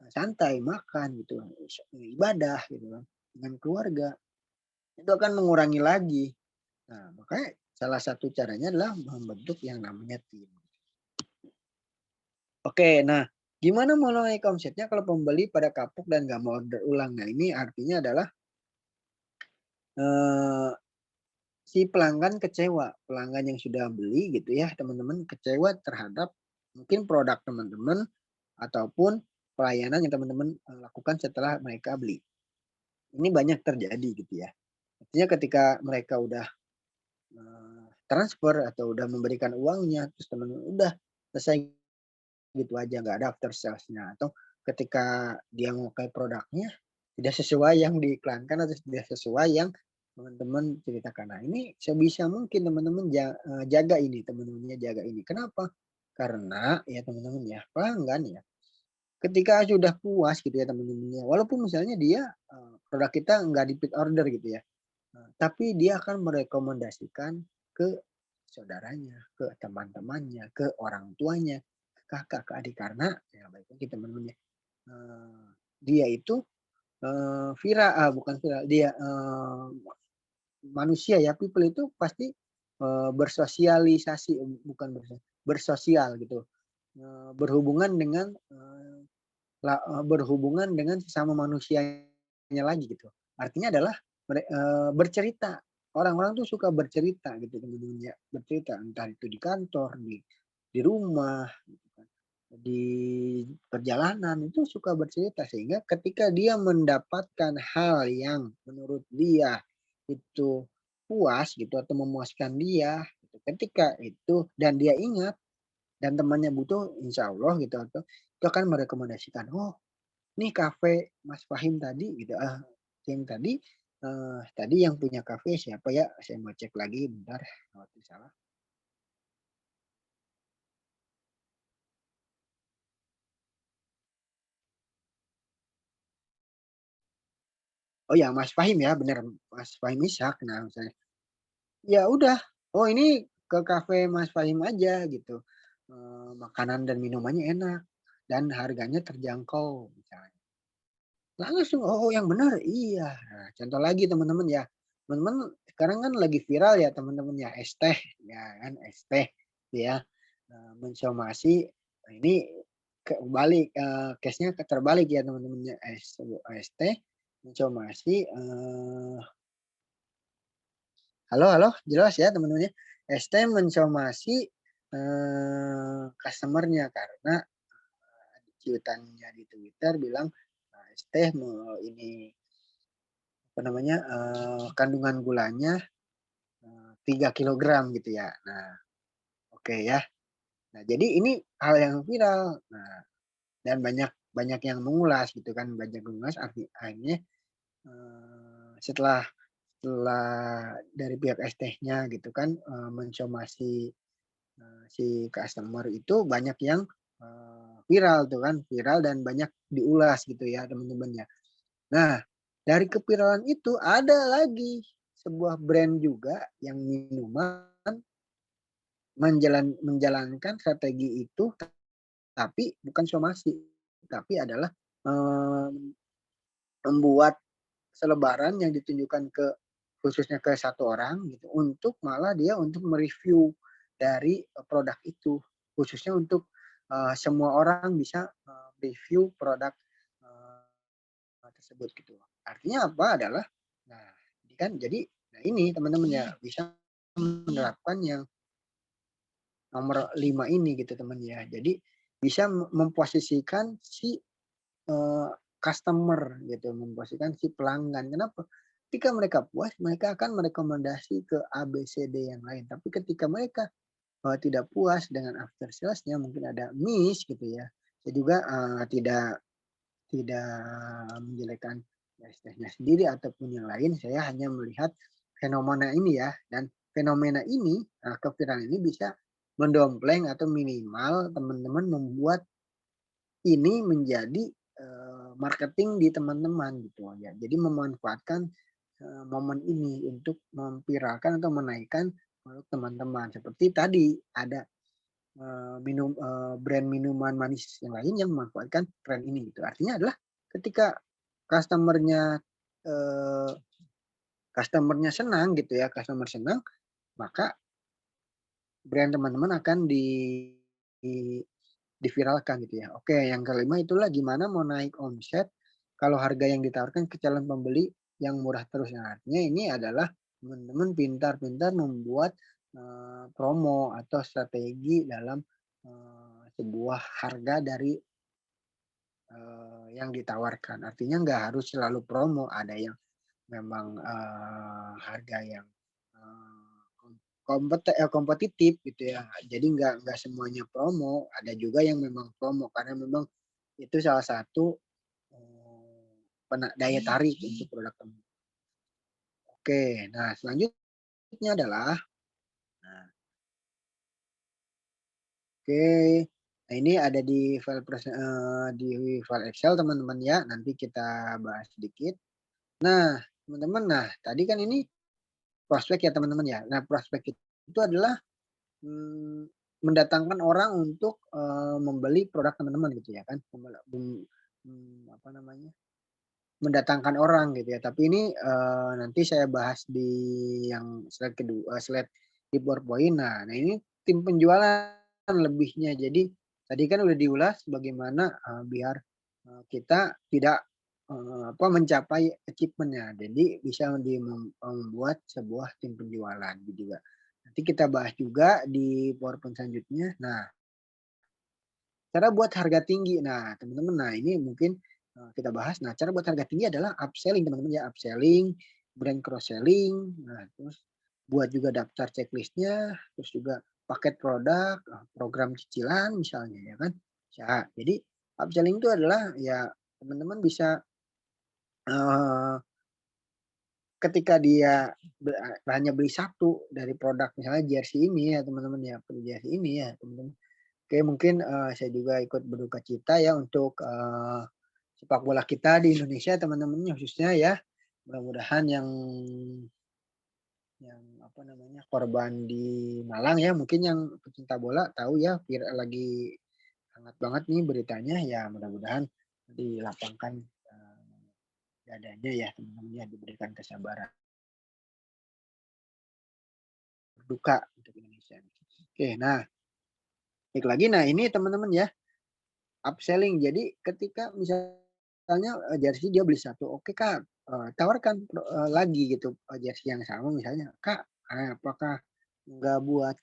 Speaker 1: santai, makan gitu, ibadah gitu kan, dengan keluarga. Itu akan mengurangi lagi. Nah, makanya salah satu caranya adalah membentuk yang namanya tim. Oke, nah gimana mulai omsetnya kalau pembeli pada kapok dan nggak mau order ulang? Nah, ini artinya adalah eh, si pelanggan kecewa, pelanggan yang sudah beli gitu ya, teman-teman kecewa terhadap mungkin produk teman-teman ataupun pelayanan yang teman-teman lakukan setelah mereka beli. Ini banyak terjadi gitu ya. Artinya ketika mereka udah transfer atau udah memberikan uangnya, terus teman-teman udah selesai gitu aja, nggak ada after sales-nya. Atau ketika dia mau pakai produknya, tidak sesuai yang diiklankan atau tidak sesuai yang teman-teman ceritakan. Nah, ini sebisa mungkin teman-teman jaga ini, teman-temannya jaga ini. Kenapa? Karena ya teman-teman ya, pelanggan ya, ketika sudah puas gitu ya teman-temannya, walaupun misalnya dia produk kita nggak di pick order gitu ya, tapi dia akan merekomendasikan ke saudaranya, ke teman-temannya, ke orang tuanya, ke kakak, ke adik karena ya baik lagi teman-temannya. Dia itu bukan viral, dia manusia ya, people itu pasti bersosialisasi, bukan bersosial gitu, berhubungan dengan berhubungan dengan sesama manusianya lagi gitu. Artinya adalah bercerita. Orang-orang tuh suka bercerita gitu teman-teman ya, bercerita entah itu di kantor, di rumah, gitu kan, di perjalanan itu suka bercerita sehingga ketika dia mendapatkan hal yang menurut dia itu puas gitu atau memuaskan dia gitu, ketika itu dan dia ingat dan temannya butuh insya Allah gitu atau itu akan merekomendasikan, oh nih kafe Mas Fahim tadi gitu, yang tadi yang punya kafe siapa ya? Saya mau cek lagi bentar, khawatir salah. Oh ya Mas Fahim ya, bener Mas Fahim Ishak. Nah misalnya, ya udah, oh ini ke kafe Mas Fahim aja gitu, makanan dan minumannya enak dan harganya terjangkau misalnya. Langsung, oh yang benar, iya. Nah, contoh lagi teman-teman ya, teman-teman sekarang kan lagi viral ya teman-teman ya, es teh, ya kan es teh, ya mensomasi. Nah, ini kebalik, case-nya terbalik ya teman-teman ya, es teh mensomasi. Halo, halo, jelas ya teman-teman ya, es teh mensomasi customernya karena cuitannya di Twitter bilang es teh ini apa namanya, kandungan gulanya 3 kilogram gitu ya. Nah, oke ya. Nah, jadi ini hal yang viral. Nah, dan banyak banyak yang mengulas gitu kan, banyak mengulas akhirnya setelah setelah dari pihak ST-nya gitu kan mensomasi si customer itu banyak yang viral tuh kan, viral dan banyak diulas gitu ya teman-teman ya. Nah, dari keviralan itu ada lagi sebuah brand juga yang minuman menjalankan strategi itu, tapi bukan somasi, tapi adalah membuat selebaran yang ditunjukkan ke khususnya ke satu orang gitu untuk malah dia untuk mereview dari produk itu khususnya untuk semua orang bisa review produk tersebut gitu. Artinya apa adalah, nah ini kan jadi, nah ini teman-teman ya bisa menerapkan yang nomor 5 ini gitu teman ya. Jadi bisa memposisikan si customer gitu, memposisikan si pelanggan. Kenapa? Ketika mereka puas, mereka akan merekomendasi ke A, B, C, D yang lain. Tapi ketika mereka tidak puas dengan after sales-nya, mungkin ada miss gitu ya. Saya juga tidak tidak menjelekkan tesnya sendiri ataupun yang lain. Saya hanya melihat fenomena ini ya. Dan fenomena ini, keviralan ini bisa mendompleng atau minimal teman-teman membuat ini menjadi marketing di teman-teman gitu ya. Jadi memanfaatkan momen ini untuk memviralkan atau menaikkan produk teman-teman. Seperti tadi ada brand minuman manis yang lain yang memanfaatkan tren ini gitu. Artinya adalah ketika customernya eh, customernya senang gitu ya, customer senang, maka brand teman-teman akan diviralkan gitu ya. Oke, yang kelima itulah gimana mau naik omset kalau harga yang ditawarkan ke calon pembeli yang murah terus. Nah, artinya ini adalah teman-teman pintar-pintar membuat promo atau strategi dalam sebuah harga dari yang ditawarkan. Artinya nggak harus selalu promo, ada yang memang harga yang kompetitif gitu ya. Jadi nggak semuanya promo, ada juga yang memang promo karena memang itu salah satu daya tarik untuk produk tersebut. Oke, nah selanjutnya adalah, nah, oke, nah ini ada di di file Excel teman-teman ya, nanti kita bahas sedikit. Nah, teman-teman, nah tadi kan ini prospek ya teman-teman ya. Nah, prospek itu adalah mendatangkan orang untuk membeli produk teman-teman gitu ya kan, apa namanya, mendatangkan orang gitu ya. Tapi ini nanti saya bahas di yang slide kedua, slide di PowerPoint. Nah ini tim penjualan lebihnya. Jadi tadi kan udah diulas bagaimana biar kita tidak mencapai achievement-nya. Jadi bisa membuat sebuah tim penjualan gitu juga. Nanti kita bahas juga di PowerPoint selanjutnya. Nah, cara buat harga tinggi. Nah, teman-teman, nah ini mungkin kita bahas. Nah, cara buat harga tinggi adalah upselling teman-teman ya, upselling, brand cross selling. Nah, terus buat juga daftar checklistnya, terus juga paket produk, program cicilan misalnya ya kan. Ya, jadi upselling itu adalah ya teman-teman bisa ketika dia hanya beli satu dari produk misalnya jersey ini ya teman-teman ya, jersey ini ya teman-teman. Oke, mungkin saya juga ikut berduka cita ya untuk sepak bola kita di Indonesia teman-teman khususnya ya. Mudah-mudahan yang apa namanya korban di Malang ya, mungkin yang pecinta bola tahu ya, lagi hangat banget nih beritanya ya, mudah-mudahan dilapangkan dadanya ya teman-teman ya, diberikan kesabaran. Berduka untuk Indonesia. Oke, nah baik lagi, nah ini teman-teman ya, upselling. Jadi ketika misalnya jersey dia beli satu, oke Kak, tawarkan lagi gitu jersey yang sama misalnya, Kak, apakah nggak buat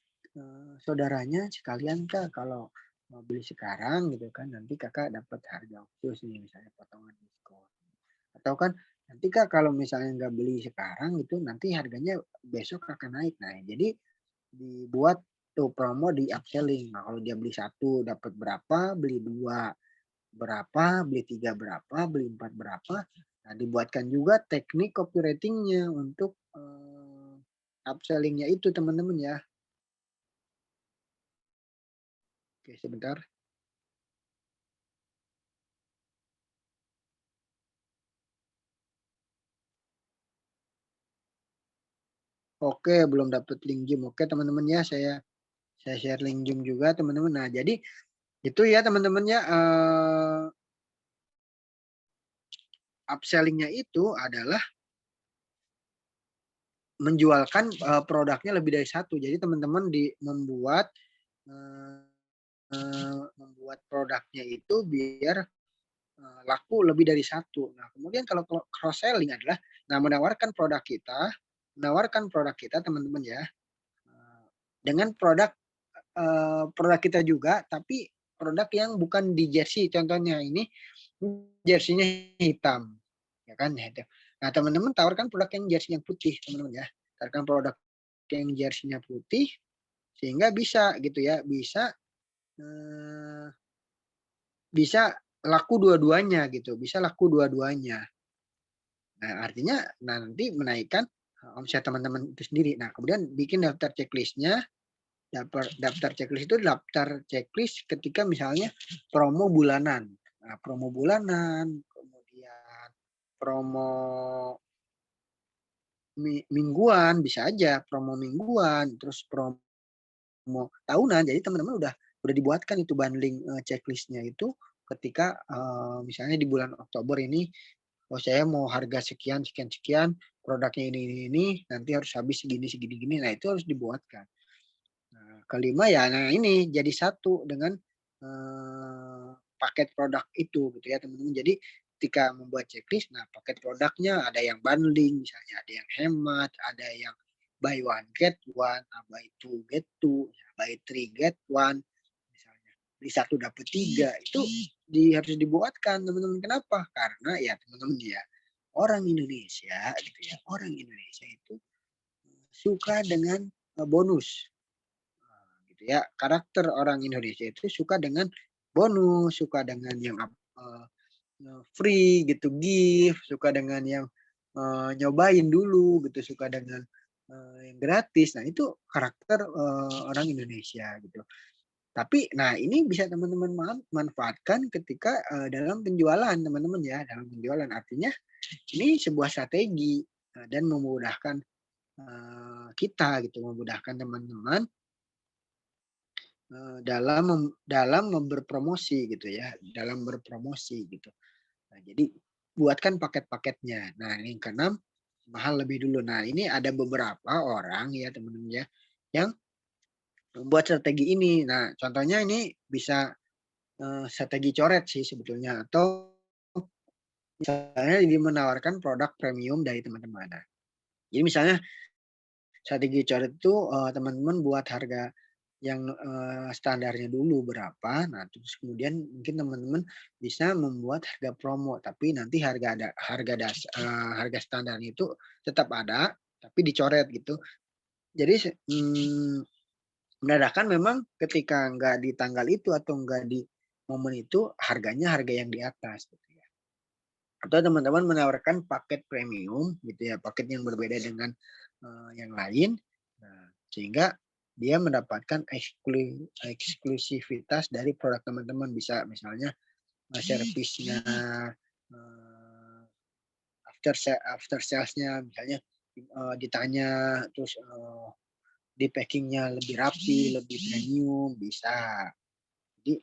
Speaker 1: saudaranya sekalian Kak, kalau mau beli sekarang gitu kan, nanti Kakak dapat harga khusus nih misalnya potongan diskon. Atau kan nanti Kak kalau misalnya nggak beli sekarang gitu, nanti harganya besok akan naik. Nah, jadi dibuat tuh promo di upselling. Nah, kalau dia beli satu dapat berapa, beli dua berapa, beli tiga berapa, beli empat berapa. Nah, dibuatkan juga teknik copywriting-nya untuk upselling-nya itu teman-teman ya. Oke, sebentar. Oke, belum dapat link Zoom. Oke, teman-teman ya, saya share link Zoom juga teman-teman. Nah, jadi itu ya teman-teman ya, upselling-nya itu adalah menjualkan produknya lebih dari satu. Jadi teman-teman membuat produknya itu biar laku lebih dari satu. Nah, kemudian kalau cross selling adalah menawarkan produk kita teman-teman ya, dengan produk kita juga, tapi produk yang bukan di jersey. Contohnya ini jersey-nya hitam, ya kan? Nah, teman-teman tawarkan produk yang jersey yang putih, teman-teman ya. Tawarkan produk yang jersey-nya putih sehingga bisa gitu ya, bisa laku dua-duanya gitu, bisa laku dua-duanya. Nah, artinya nanti menaikkan omset teman-teman itu sendiri. Nah, kemudian bikin daftar checklistnya. Daftar checklist itu daftar checklist ketika misalnya promo bulanan. Nah, promo bulanan, kemudian promo mingguan, bisa aja promo mingguan, terus promo tahunan. Jadi teman-teman udah dibuatkan itu bundling checklistnya itu ketika misalnya di bulan Oktober ini, oh saya mau harga sekian sekian sekian, produknya ini nanti harus habis segini segini gini. Nah, itu harus dibuatkan. Nah, kelima ya, nah ini jadi satu dengan paket produk itu gitu ya teman-teman. Jadi ketika membuat checklist, nah paket produknya ada yang bundling, misalnya ada yang hemat, ada yang buy one get one, buy two get two, buy three get one, misalnya beli satu dapat tiga, itu harus dibuatkan teman-teman. Kenapa? Karena ya teman-teman ya, orang Indonesia gitu ya, orang Indonesia itu suka dengan bonus gitu ya. Karakter orang Indonesia itu suka dengan bonus, suka dengan yang free gitu, gift, suka dengan yang nyobain dulu gitu, suka dengan yang gratis. Nah, itu karakter orang Indonesia gitu. Tapi nah ini bisa teman-teman manfaatkan ketika dalam penjualan teman-teman ya, dalam penjualan. Artinya ini sebuah strategi dan memudahkan kita gitu, memudahkan teman-teman dalam berpromosi gitu ya, dalam berpromosi gitu. Nah, jadi buatkan paket-paketnya. Nah, ini yang keenam, mahal lebih dulu. Nah, ini ada beberapa orang ya teman-teman ya yang membuat strategi ini. Nah, contohnya ini bisa strategi coret sih sebetulnya, atau misalnya dia menawarkan produk premium dari teman-teman. Nah, jadi misalnya strategi coret itu teman-teman buat harga yang standarnya dulu berapa, nah terus kemudian mungkin teman-teman bisa membuat harga promo, tapi nanti harga standarnya itu tetap ada, tapi dicoret gitu. Jadi menandakan memang ketika nggak di tanggal itu atau nggak di momen itu, harganya harga yang di atas gitu ya. Atau teman-teman menawarkan paket premium gitu ya, paket yang berbeda dengan yang lain. Nah, sehingga dia mendapatkan eksklusivitas dari produk teman-teman, bisa misalnya servisnya, after salesnya misalnya ditanya, terus di packingnya lebih rapi, lebih premium, bisa. Jadi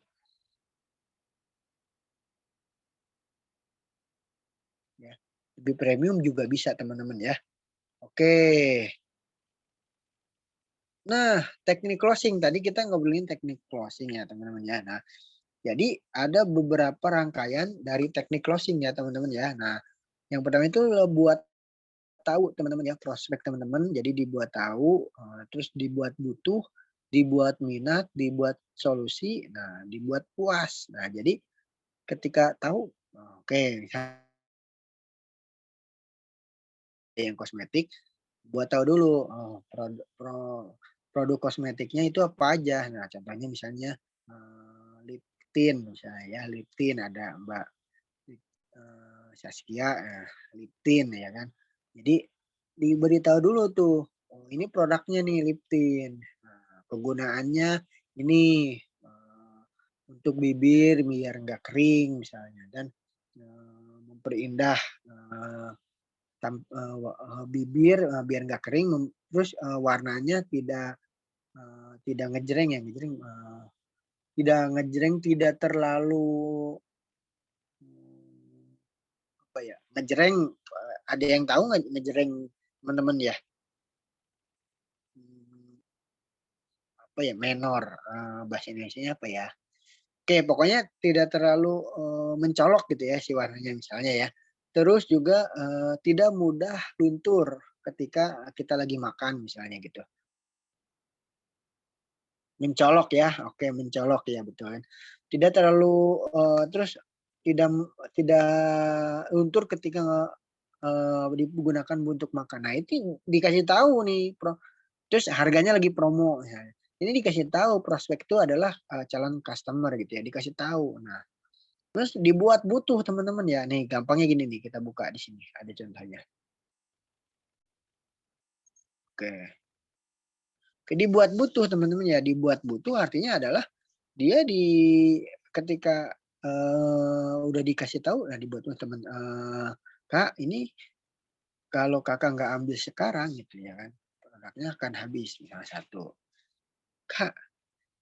Speaker 1: ya, lebih premium juga bisa teman-teman ya. Oke. Nah, teknik closing tadi kita ngobrolin teknik closing ya teman-teman ya. Nah, jadi ada beberapa rangkaian dari teknik closing ya teman-teman ya. Nah, yang pertama itu buat tahu teman-teman ya prospek teman-teman. Jadi dibuat tahu, terus dibuat butuh, dibuat minat, dibuat solusi, nah dibuat puas. Nah, jadi ketika tahu, oke, misalnya yang kosmetik, buat tahu dulu produk kosmetiknya itu apa aja. Nah, contohnya misalnya lip tint misalnya ya, lip tint ada Mbak Saskia lip tint ya kan. Jadi diberitahu dulu tuh, oh ini produknya nih lip tint. Nah, kegunaannya ini untuk bibir biar nggak kering misalnya, dan memperindah bibir biar nggak kering, terus warnanya tidak ngejreng ya, tidak ngejreng, tidak terlalu apa ya, ngejreng, ada yang tahu nggak ngejreng teman-teman ya? Apa ya, menor, bahasa Indonesianya apa ya? Oke, pokoknya tidak terlalu mencolok gitu ya si warnanya misalnya ya. Terus juga tidak mudah luntur ketika kita lagi makan misalnya gitu. Mencolok ya, oke mencolok ya betul kan. Tidak terlalu terus tidak tidak luntur ketika digunakan untuk makan. Nah, itu dikasih tahu nih terus harganya lagi promo misalnya. Ini dikasih tahu prospek itu adalah calon customer gitu ya, dikasih tahu. Nah, terus dibuat butuh teman-teman ya. Nih gampangnya gini nih, kita buka di sini ada contohnya. Oke. Oke, dibuat butuh teman-teman ya. Dibuat butuh artinya adalah dia ketika udah dikasih tahu, nah dibuat butuh teman, Kak ini kalau kakak nggak ambil sekarang gitu ya kan, produknya akan habis misalnya satu. Kak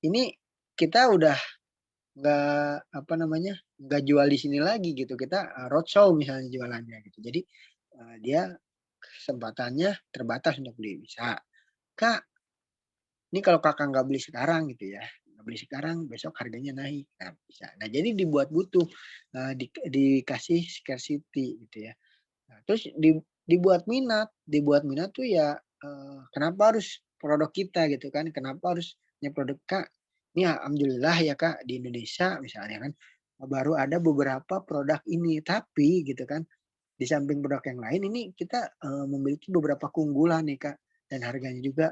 Speaker 1: ini kita udah nggak apa namanya, nggak jual di sini lagi gitu, kita roadshow misalnya jualannya gitu. Jadi dia kesempatannya terbatas untuk beli, bisa. Kak, ini kalau kakak nggak beli sekarang gitu ya, nggak beli sekarang besok harganya naik. Nah, bisa. Nah, jadi dibuat butuh, dikasih scarcity gitu ya. Nah, terus dibuat minat tuh ya, kenapa harus produk kita gitu kan, kenapa harusnya produk Kak, ini alhamdulillah ya Kak di Indonesia misalnya kan, baru ada beberapa produk ini, tapi gitu kan, di samping produk yang lain ini kita memiliki beberapa keunggulan nih Kak, dan harganya juga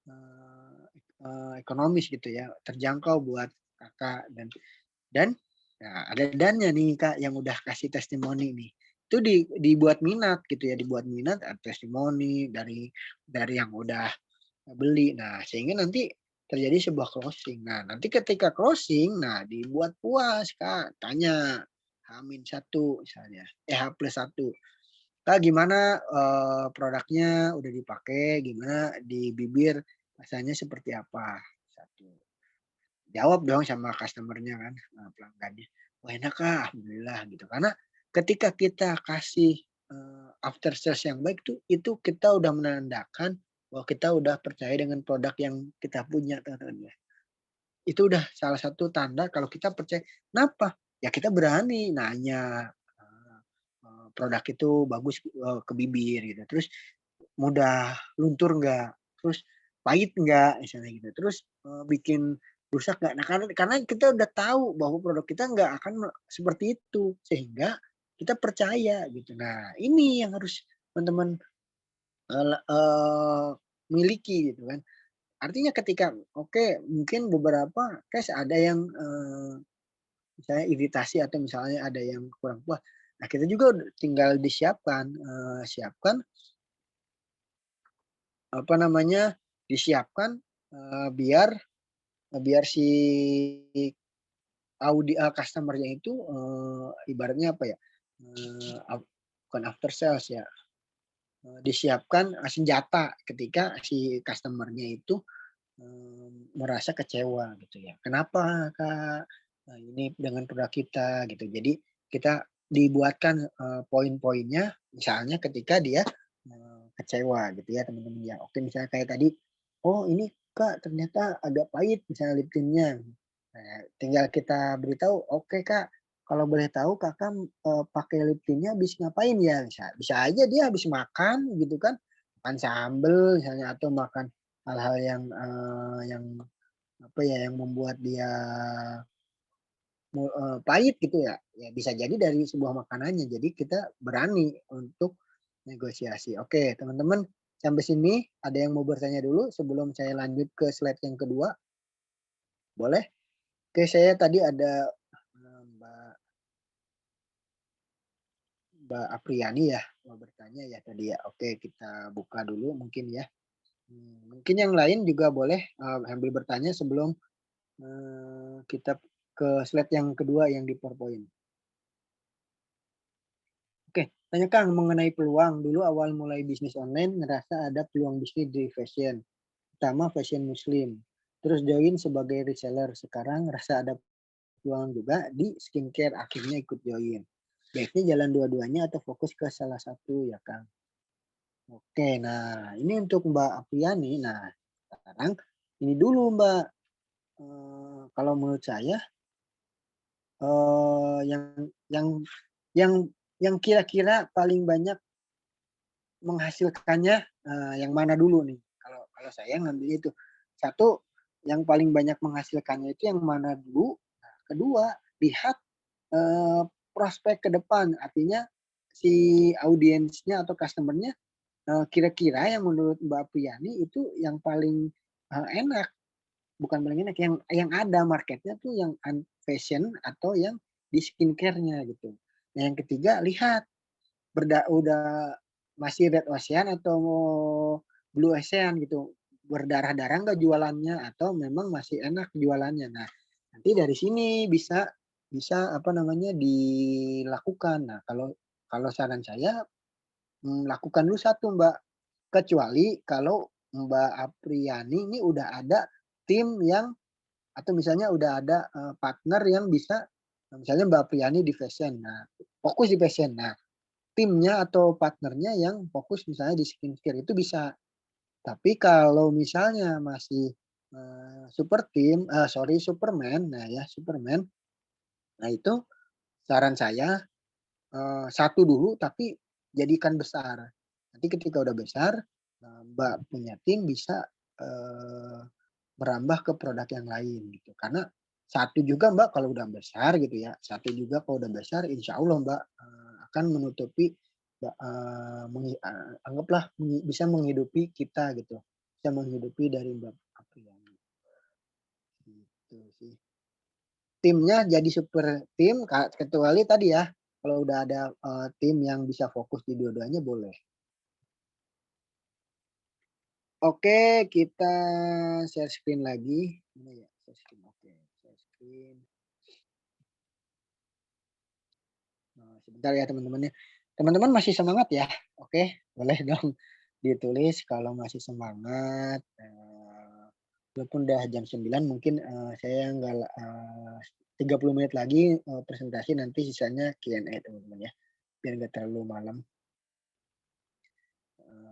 Speaker 1: eee ekonomis gitu ya, terjangkau buat Kakak, dan ya ada dannya nih Kak yang udah kasih testimoni nih. itu dibuat minat gitu ya, dibuat minat, testimoni dari yang udah beli. Nah, sehingga nanti terjadi sebuah closing. Nah, nanti ketika closing, nah dibuat puas, Kak. Tanya H-1 misalnya, H+1. Kak, gimana produknya udah dipakai, gimana di bibir rasanya seperti apa? Satu. Jawab dong sama customer-nya kan, pelanggannya. Wah, enak Kak, alhamdulillah gitu. Karena ketika kita kasih after sales yang baik tuh, itu kita udah menandakan bahwa kita udah percaya dengan produk yang kita punya, teman-teman ya. Itu udah salah satu tanda kalau kita percaya. Kenapa? Ya kita berani nanya, produk itu bagus, ke bibir gitu. Terus mudah luntur nggak? Terus pahit nggak? Misalnya gitu. Terus, bikin rusak nggak? Nah, karena kita udah tahu bahwa produk kita nggak akan seperti itu, sehingga kita percaya gitu. Nah, ini yang harus teman-teman, miliki gitu kan. Artinya ketika oke, mungkin beberapa case ada yang, misalnya iritasi atau misalnya ada yang kurang puas. Nah, kita juga tinggal disiapkan, siapkan apa namanya, disiapkan, biar biar si customer-nya itu, ibaratnya apa ya, eee, af bukan after sales ya, disiapkan, senjata ketika si customer-nya itu, merasa kecewa gitu ya. "Kenapa Kak, ini dengan produk kita?" Gitu. Jadi kita dibuatkan, poin-poinnya misalnya ketika dia, kecewa gitu ya teman-teman ya. Oke misalnya kayak tadi, "Oh ini Kak ternyata agak pahit," misalnya lip tint-nya. Nah, tinggal kita beritahu, "Oke Kak, kalau boleh tahu Kakak, pakai lip tint-nya habis ngapain ya?" Bisa aja dia habis makan gitu kan, makan sambel misalnya atau makan hal-hal yang apa ya, yang membuat dia pahit gitu ya. Ya bisa jadi dari sebuah makanannya. Jadi kita berani untuk negosiasi. Oke, teman-teman sampai sini ada yang mau bertanya dulu sebelum saya lanjut ke slide yang kedua? Boleh? Oke, saya tadi ada, Mbak Mbak Apriani ya, mau bertanya ya tadi ya. Oke, kita buka dulu mungkin ya. Mungkin yang lain juga boleh, sambil bertanya sebelum, kita ke slide yang kedua yang di PowerPoint. Oke, tanya Kang mengenai peluang. Dulu awal mulai bisnis online ngerasa ada peluang bisnis di fashion, terutama fashion muslim. Terus join sebagai reseller. Sekarang ngerasa ada peluang juga di skincare, akhirnya ikut join. Baiknya jalan dua-duanya atau fokus ke salah satu ya Kang? Oke, nah ini untuk Mbak Apriani. Nah, sekarang ini dulu Mbak, kalau menurut saya, yang yang yang yang kira-kira paling banyak menghasilkannya, yang mana dulu nih? Kalau saya ngambil itu. Satu, yang paling banyak menghasilkannya itu yang mana dulu. Nah, kedua, lihat, prospek ke depan. Artinya si audiensnya atau customer-nya, kira-kira yang menurut Mbak Apriani itu yang paling, enak, bukan paling enak, yang ada marketnya tuh yang fashion atau yang di skincare-nya gitu. Nah, yang ketiga lihat udah masih red ocean atau blue ocean gitu, berdarah-darah nggak jualannya atau memang masih enak jualannya. Nah, nanti dari sini bisa bisa apa namanya, dilakukan. Nah, kalau kalau saran saya, lakukan dulu satu Mbak, kecuali kalau Mbak Apriani ini udah ada tim yang atau misalnya udah ada, partner yang bisa, misalnya Mbak Apriani di fashion, nah fokus di fashion. Nah, timnya atau partnernya yang fokus misalnya di skincare itu bisa. Tapi kalau misalnya masih, super tim sorry Superman, nah ya Superman, nah itu saran saya, satu dulu tapi jadikan besar. Nanti ketika udah besar, Mbak punya tim bisa, eee, merambah ke produk yang lain gitu. Karena satu juga Mbak kalau udah besar gitu ya, satu juga kalau udah besar insya Allah Mbak, akan menutupi anggaplah bisa menghidupi kita gitu, bisa menghidupi dari Mbak Apriani, gitu sih. Timnya jadi super tim kecuali tadi ya, kalau udah ada tim yang bisa fokus di dua-duanya boleh. Oke, kita share screen lagi. Mana ya? Share screen. Oke, share screen. Nah, sebentar ya teman-teman ya. Teman-teman masih semangat ya? Oke, boleh dong ditulis kalau masih semangat. Walaupun udah jam 9 mungkin saya nggak 30 menit lagi presentasi, nanti sisanya Q&A teman-teman ya. Biar nggak terlalu malam.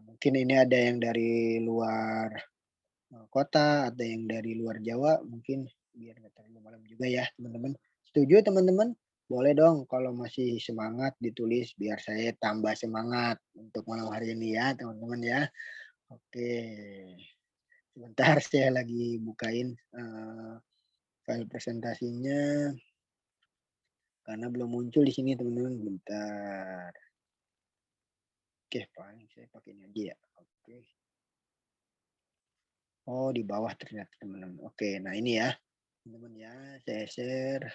Speaker 1: Mungkin ini ada yang dari luar kota, ada yang dari luar Jawa, mungkin biar nggak terlalu malam juga ya teman-teman. Setuju teman-teman? Boleh dong kalau masih semangat ditulis biar saya tambah semangat untuk malam hari ini ya teman-teman ya. Oke, sebentar saya lagi bukain file presentasinya karena belum muncul di sini teman-teman. Bentar. Oke, paling saya pakai ini aja ya. Oke. Oh, di bawah ternyata teman-teman. Oke, nah ini ya teman-teman ya, saya share.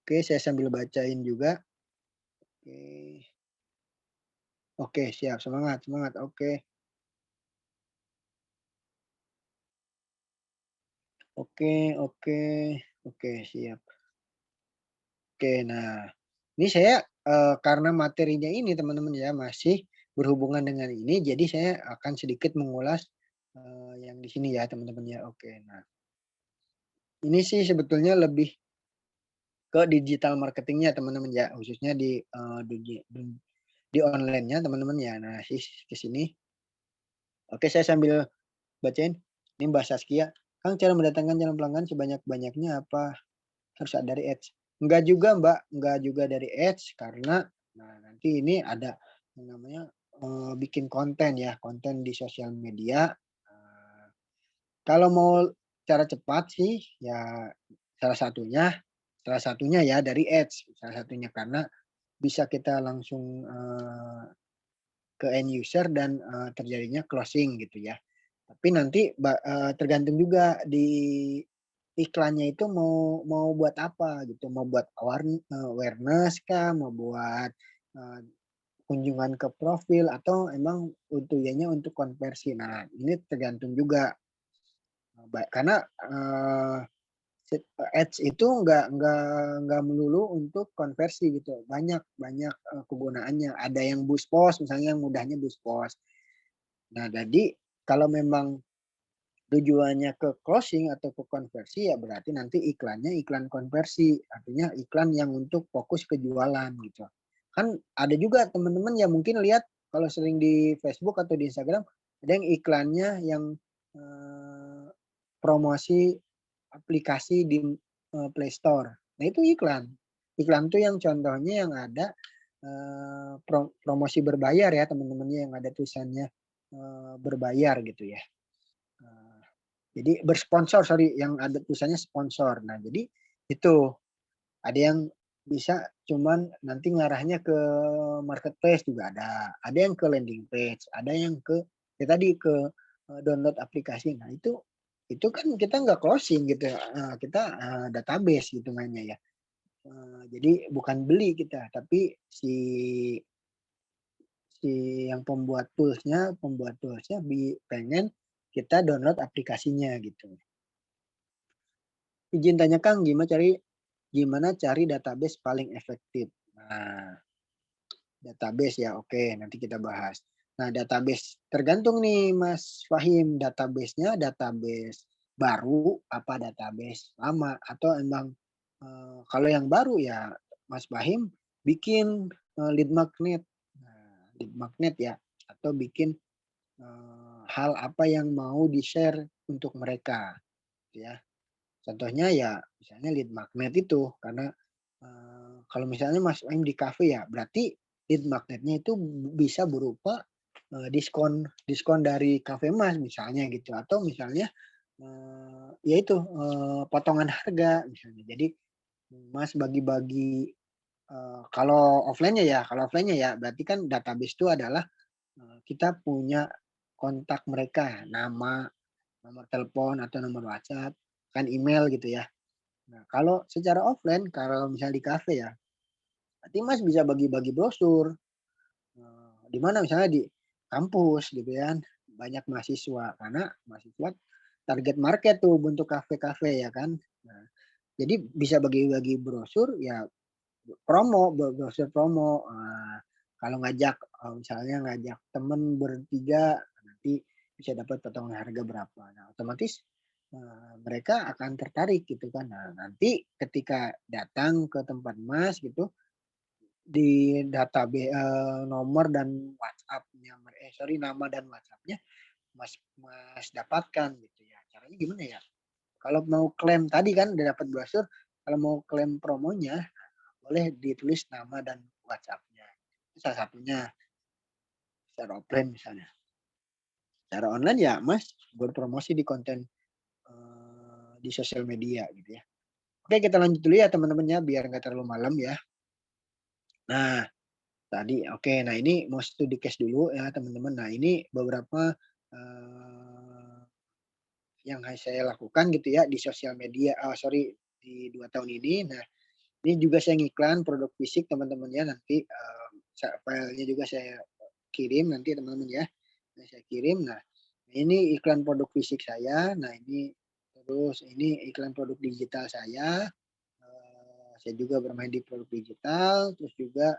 Speaker 1: Oke, saya sambil bacain juga. Oke. Oke, siap. Semangat, semangat. Oke. Oke, oke. Oke, siap. Oke, nah ini saya karena materinya ini teman-teman ya masih berhubungan dengan ini, jadi saya akan sedikit mengulas yang di sini ya teman-teman ya. Oke, nah ini sih sebetulnya lebih ke digital marketingnya teman-teman ya, khususnya di online-nya teman-teman ya. Nah, ke sini. Oke, saya sambil bacain. Ini Mbak Saskia. Kang, cara mendatangkan calon pelanggan sebanyak-banyaknya apa? Harus ada dari ads? Enggak juga Mbak, enggak juga dari ads karena nah nanti ini ada yang namanya bikin konten ya, konten di sosial media. Kalau mau cara cepat sih ya salah satunya ya dari ads, salah satunya karena bisa kita langsung ke end user dan terjadinya closing gitu ya. Tapi nanti tergantung juga di iklannya itu mau buat apa gitu, mau buat awareness kah, mau buat kunjungan ke profil atau emang tujuannya untuk konversi. Nah, ini tergantung juga karena ads itu nggak melulu untuk konversi gitu. Banyak banyak kegunaannya. Ada yang boost post, misalnya yang mudahnya boost post. Nah, jadi kalau memang tujuannya ke closing atau ke konversi ya berarti nanti iklannya iklan konversi, artinya iklan yang untuk fokus ke jualan gitu. Kan ada juga teman-teman yang mungkin lihat kalau sering di Facebook atau di Instagram ada yang iklannya yang promosi aplikasi di Play Store. Nah itu iklan. Iklan tuh yang contohnya yang ada promosi berbayar ya teman-temannya yang ada tulisannya berbayar gitu ya. Jadi bersponsor, sorry, yang ada tulisannya sponsor. Nah, jadi itu ada yang bisa cuman nanti ngarahnya ke marketplace juga ada yang ke landing page, ada yang ke ya tadi ke download aplikasi. Nah, itu kan kita nggak closing gitu, kita database gitu mainnya ya. Jadi bukan beli kita, tapi si yang pembuat toolsnya pengen kita download aplikasinya gitu. Izin tanya Kang, gimana cari database paling efektif? Nah, database ya, oke, nanti kita bahas. Nah, database tergantung nih Mas Fahim, database-nya database baru apa database lama atau emang kalau yang baru ya Mas Fahim bikin lead magnet. Nah, lead magnet ya atau bikin hal apa yang mau di-share untuk mereka ya. Contohnya ya misalnya lead magnet itu karena kalau misalnya Mas Aim di kafe ya berarti lead magnetnya itu bisa berupa diskon diskon dari kafe Mas misalnya gitu atau misalnya ya itu potongan harga misalnya. Jadi Mas bagi-bagi kalau offline-nya ya berarti kan database itu adalah kita punya kontak mereka, nama, nomor telepon atau nomor WhatsApp, kan email gitu ya. Nah, kalau secara offline, kalau misalnya di kafe ya, Nanti Mas bisa bagi-bagi brosur, di mana misalnya di kampus gitu kan, banyak mahasiswa, karena mahasiswa target market tuh bentuk kafe-kafe ya kan. Nah, jadi bisa bagi-bagi brosur ya brosur promo, kalau ngajak, misalnya ngajak temen bertiga nanti bisa dapat potongan harga berapa. Nah otomatis, mereka akan tertarik gitu kan. Nah nanti ketika datang ke tempat Mas gitu, di nomor dan WhatsApp-nya sorry nama dan WhatsApp-nya Mas dapatkan gitu ya. Caranya gimana ya? Kalau mau klaim tadi kan udah dapat brosur, kalau mau klaim promonya boleh ditulis nama dan WhatsApp-nya. Itu salah satunya, secara offline misalnya. Secara online ya Mas berpromosi di konten, di sosial media gitu ya. Oke kita lanjut dulu ya teman-teman ya, biar nggak terlalu malam ya. Nah tadi oke, nah ini mau studi case dulu ya teman-teman. Nah ini beberapa, yang saya lakukan gitu ya di sosial media, sorry di 2 tahun ini. Nah ini juga saya ngiklan produk fisik teman-teman ya, nanti, filenya juga saya kirim nanti teman-teman ya. Nah, saya kirim. Nah, ini iklan produk fisik saya. Nah, ini terus ini iklan produk digital saya. Saya juga bermain di produk digital. Terus juga,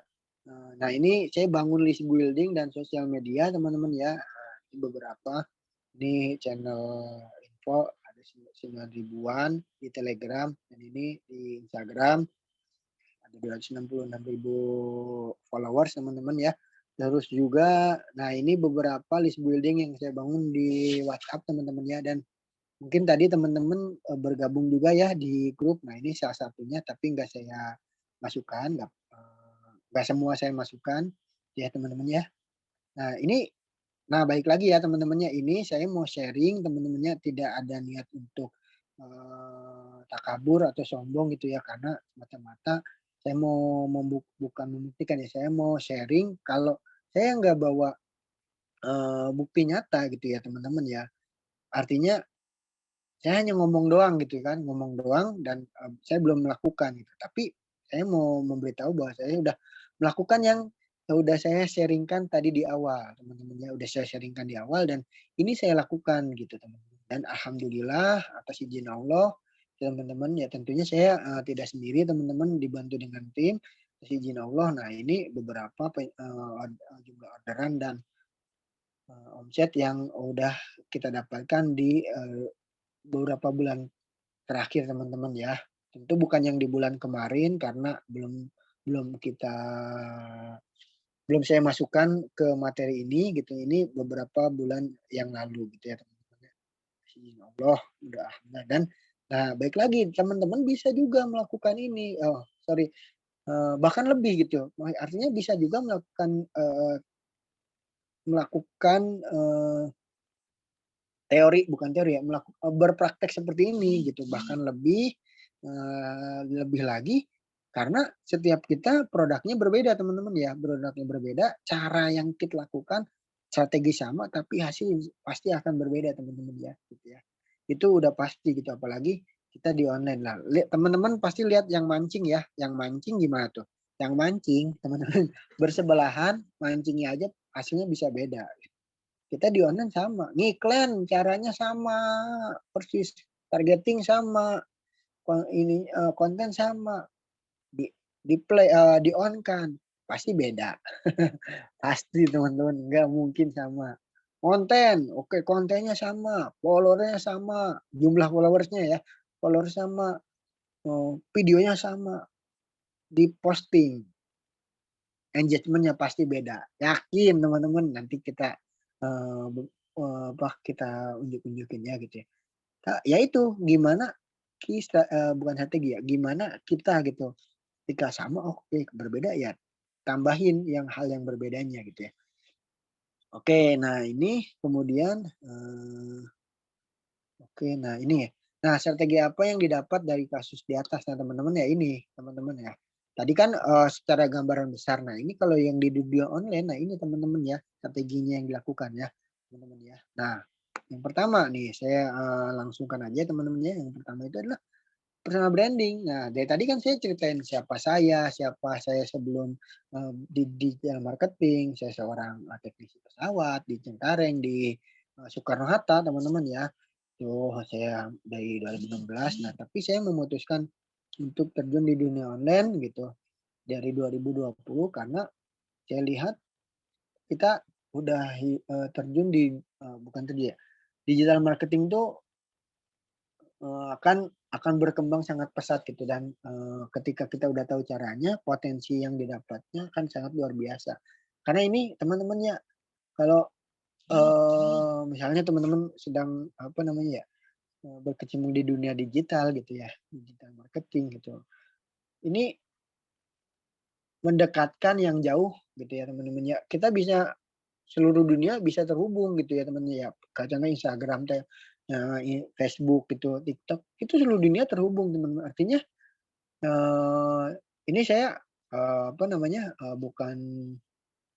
Speaker 1: nah ini saya bangun list building dan sosial media teman-teman ya. Ini beberapa. Ini channel info ada 9 ribuan di Telegram dan ini di Instagram. Ada 266.000 followers teman-teman ya. Terus juga, nah ini beberapa list building yang saya bangun di WhatsApp teman-teman ya, dan mungkin tadi teman-teman bergabung juga ya di grup. Nah ini salah satunya, tapi nggak saya masukkan, nggak semua saya masukkan ya teman-teman ya. Nah ini, nah baik lagi ya teman-temannya, ini saya mau sharing teman-temannya, tidak ada niat untuk takabur atau sombong gitu ya, karena semata-mata saya mau bukan membuktikan ya, saya mau sharing kalau saya nggak bawa bukti nyata gitu ya teman-teman ya. Artinya saya hanya ngomong doang gitu kan, ngomong doang dan saya belum melakukan gitu. Tapi saya mau memberitahu bahwa saya udah melakukan yang udah saya sharingkan tadi di awal, teman-teman ya. Udah saya sharingkan di awal dan ini saya lakukan gitu, teman-teman. Dan alhamdulillah atas izin Allah, teman-teman ya, tentunya saya tidak sendiri teman-teman, dibantu dengan tim atas izin Allah. Nah, ini beberapa jumlah orderan dan omset yang udah kita dapatkan di beberapa bulan terakhir teman-teman ya. Tentu bukan yang di bulan kemarin karena belum belum kita belum saya masukkan ke materi ini gitu. Ini beberapa bulan yang lalu gitu ya teman-teman ya. Izin Allah udah alhamdulillah. Dan nah baik lagi teman-teman bisa juga melakukan ini. Oh sorry, bahkan lebih gitu. Artinya bisa juga melakukan bukan teori ya, berpraktek seperti ini gitu, bahkan lebih lagi karena setiap kita produknya berbeda teman-teman ya, produknya berbeda, cara yang kita lakukan strategi sama tapi hasil pasti akan berbeda teman-teman ya, gitu ya. Itu udah pasti gitu, apalagi kita di online lah. Teman-teman pasti lihat yang mancing ya, yang mancing gimana tuh? Yang mancing teman-teman bersebelahan, mancingnya aja hasilnya bisa beda. Kita di online sama, ngiklan caranya sama, persis, targeting sama, konten sama, di-play, di-on kan, pasti beda. Pasti teman-teman, nggak mungkin sama. Konten, oke kontennya sama, follower-nya sama, jumlah followersnya ya, follower sama, videonya sama, di-posting, engagement-nya pasti beda. Yakin teman-teman, nanti kita, kita unjuk-unjukin ya gitu ya. Ya itu gimana bukan strategi ya, gimana kita gitu, ketika sama oke, berbeda ya tambahin hal yang berbedanya gitu ya. Oke, nah ini kemudian, oke, nah ini ya. Nah strategi apa yang didapat dari kasus di atas? Nah teman-teman ya ini, teman-teman ya. Tadi kan, secara gambaran besar, nah ini kalau yang di dunia online, nah ini teman-teman ya, strateginya yang dilakukan ya, teman-teman ya. Nah yang pertama nih saya, langsungkan aja teman-teman ya, yang pertama itu adalah Personal branding. Nah, dari tadi kan saya ceritain siapa saya sebelum di digital marketing. Saya seorang teknisi pesawat di Cengkareng di Soekarno-Hatta, teman-teman ya. Tuh saya dari 2016. Nah, tapi saya memutuskan untuk terjun di dunia online gitu dari 2020 karena saya lihat kita udah terjun di bukan terjun ya. Digital marketing tuh akan berkembang sangat pesat gitu dan, ketika kita udah tahu caranya, potensi yang didapatnya kan sangat luar biasa. Karena ini teman-teman ya, kalau, misalnya teman-teman sedang apa namanya ya, berkecimpung di dunia digital gitu ya, digital marketing gitu. Ini mendekatkan yang jauh gitu ya teman-teman ya. Kita bisa seluruh dunia bisa terhubung gitu ya teman-teman ya. Contohnya Instagram teh, Facebook gitu, TikTok, itu seluruh dunia terhubung teman-teman. Artinya ini saya, apa namanya, bukan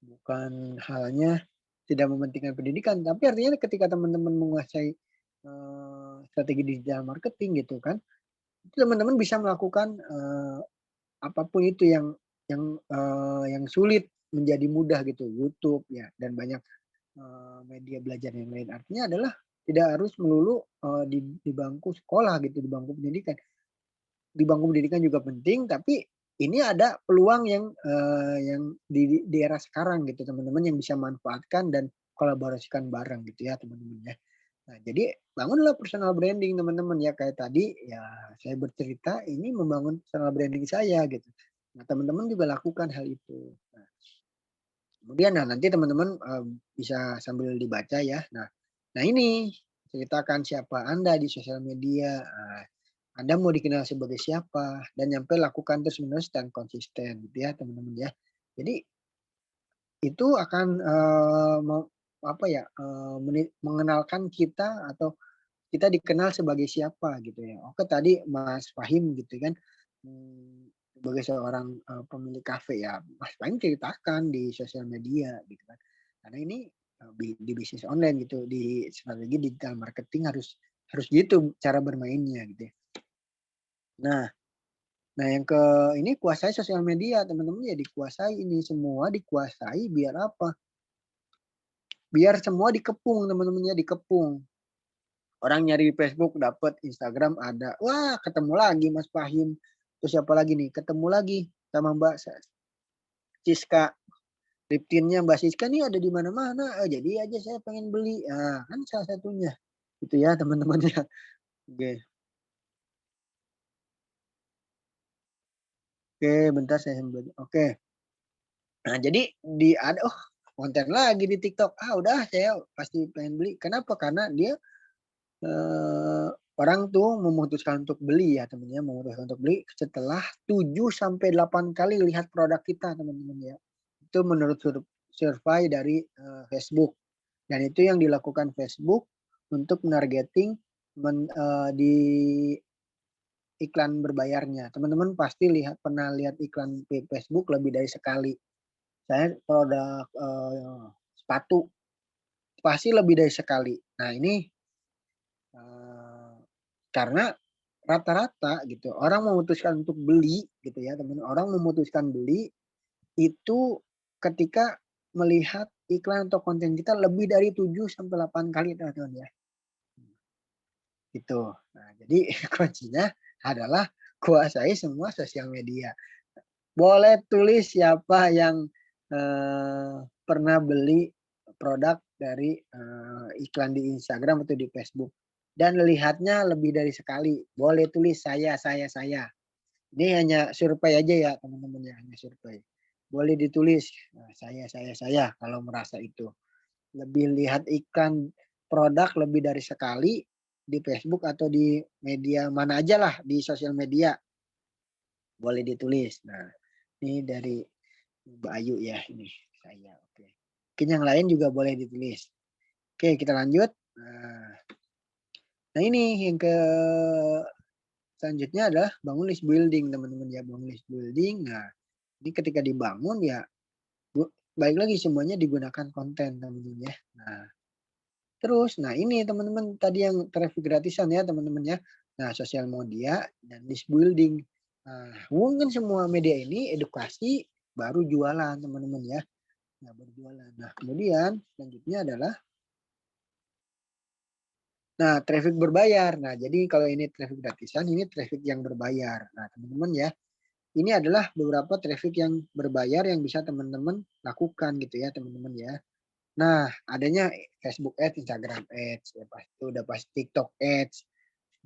Speaker 1: bukan halnya tidak mementingkan pendidikan, tapi artinya ketika teman-teman menguasai, strategi digital marketing gitu kan, itu teman-teman bisa melakukan, apa itu yang sulit menjadi mudah gitu, YouTube ya dan banyak, media belajar yang lain. Artinya adalah tidak harus melulu, di bangku sekolah gitu, di bangku pendidikan. Di bangku pendidikan juga penting, tapi ini ada peluang yang di era sekarang gitu teman-teman yang bisa manfaatkan dan kolaborasikan bareng gitu ya teman-teman ya. Nah jadi bangunlah personal branding teman-teman ya kayak tadi ya saya bercerita ini membangun personal branding saya gitu. Nah teman-teman juga lakukan hal itu. Nah kemudian nanti teman-teman, bisa sambil dibaca ya. Nah ini ceritakan siapa Anda di sosial media, Anda mau dikenal sebagai siapa dan nyampe lakukan terus-menerus dan konsisten gitu ya teman-teman ya. Jadi itu akan, apa ya, mengenalkan kita atau kita dikenal sebagai siapa gitu ya. Oke tadi Mas Fahim gitu kan, sebagai seorang, pemilik kafe ya, Mas Fahim ceritakan di sosial media gitu kan. Karena ini, di bisnis online gitu, di strategi digital marketing harus harus gitu cara bermainnya gitu ya. Nah nah yang ini kuasai sosial media teman-teman ya dikuasai ini semua dikuasai biar apa? Biar semua dikepung teman-teman ya, dikepung. Orang nyari Facebook dapat, Instagram ada, wah ketemu lagi Mas Fahim, terus siapa lagi nih, ketemu lagi sama Mbak Siska, lip Mbak Siska nih ada di mana-mana, jadi aja saya pengen beli, kan salah satunya, itu ya teman-teman ya. Oke oke bentar saya sambil oke. Nah jadi ada, oh konten lagi di TikTok, udah saya pasti pengen beli, kenapa? Karena dia orang tuh memutuskan untuk beli ya teman-teman ya, memutuskan untuk beli setelah 7 sampai 8 kali lihat produk kita teman-teman ya. Itu menurut survei dari, Facebook dan itu yang dilakukan Facebook untuk menargeting di iklan berbayarnya. Teman-teman pasti pernah lihat iklan di Facebook lebih dari sekali. Saya produk, sepatu pasti lebih dari sekali. Nah ini, eee, karena rata-rata gitu, orang memutuskan untuk beli gitu ya teman orang memutuskan beli, itu ketika melihat iklan atau konten kita lebih dari 7 sampai 8 kali teman-teman ya, gitu. Nah jadi kuncinya adalah kuasai semua sosial media. Boleh tulis siapa yang, pernah beli produk dari, iklan di Instagram atau di Facebook dan lihatnya lebih dari sekali, boleh tulis saya. Ini hanya survei aja ya teman-teman ya, hanya survei. Boleh ditulis, saya kalau merasa itu. Lebih lihat iklan produk lebih dari sekali di Facebook atau di media mana aja lah di sosial media, boleh ditulis. Nah, ini dari Mbak Ayu ya ini, saya, oke. Mungkin yang lain juga boleh ditulis. Oke kita lanjut. Nah ini yang selanjutnya adalah bangun list building teman-teman ya, bangun list building. Nah, ini ketika dibangun ya balik lagi semuanya digunakan konten teman-teman ya. Nah, terus nah ini teman-teman tadi yang traffic gratisan ya teman-teman ya. Nah, sosial media dan list building. Nah, hubungkan semua media ini edukasi baru jualan teman-teman ya. Nah, baru jualan. Nah, kemudian selanjutnya adalah traffic berbayar. Nah, jadi kalau ini traffic gratisan, ini traffic yang berbayar. Nah, teman-teman ya, ini adalah beberapa traffic yang berbayar yang bisa teman-teman lakukan gitu ya, teman-teman ya. Nah, adanya Facebook Ads, Instagram Ads, ya pasti udah pasti TikTok Ads.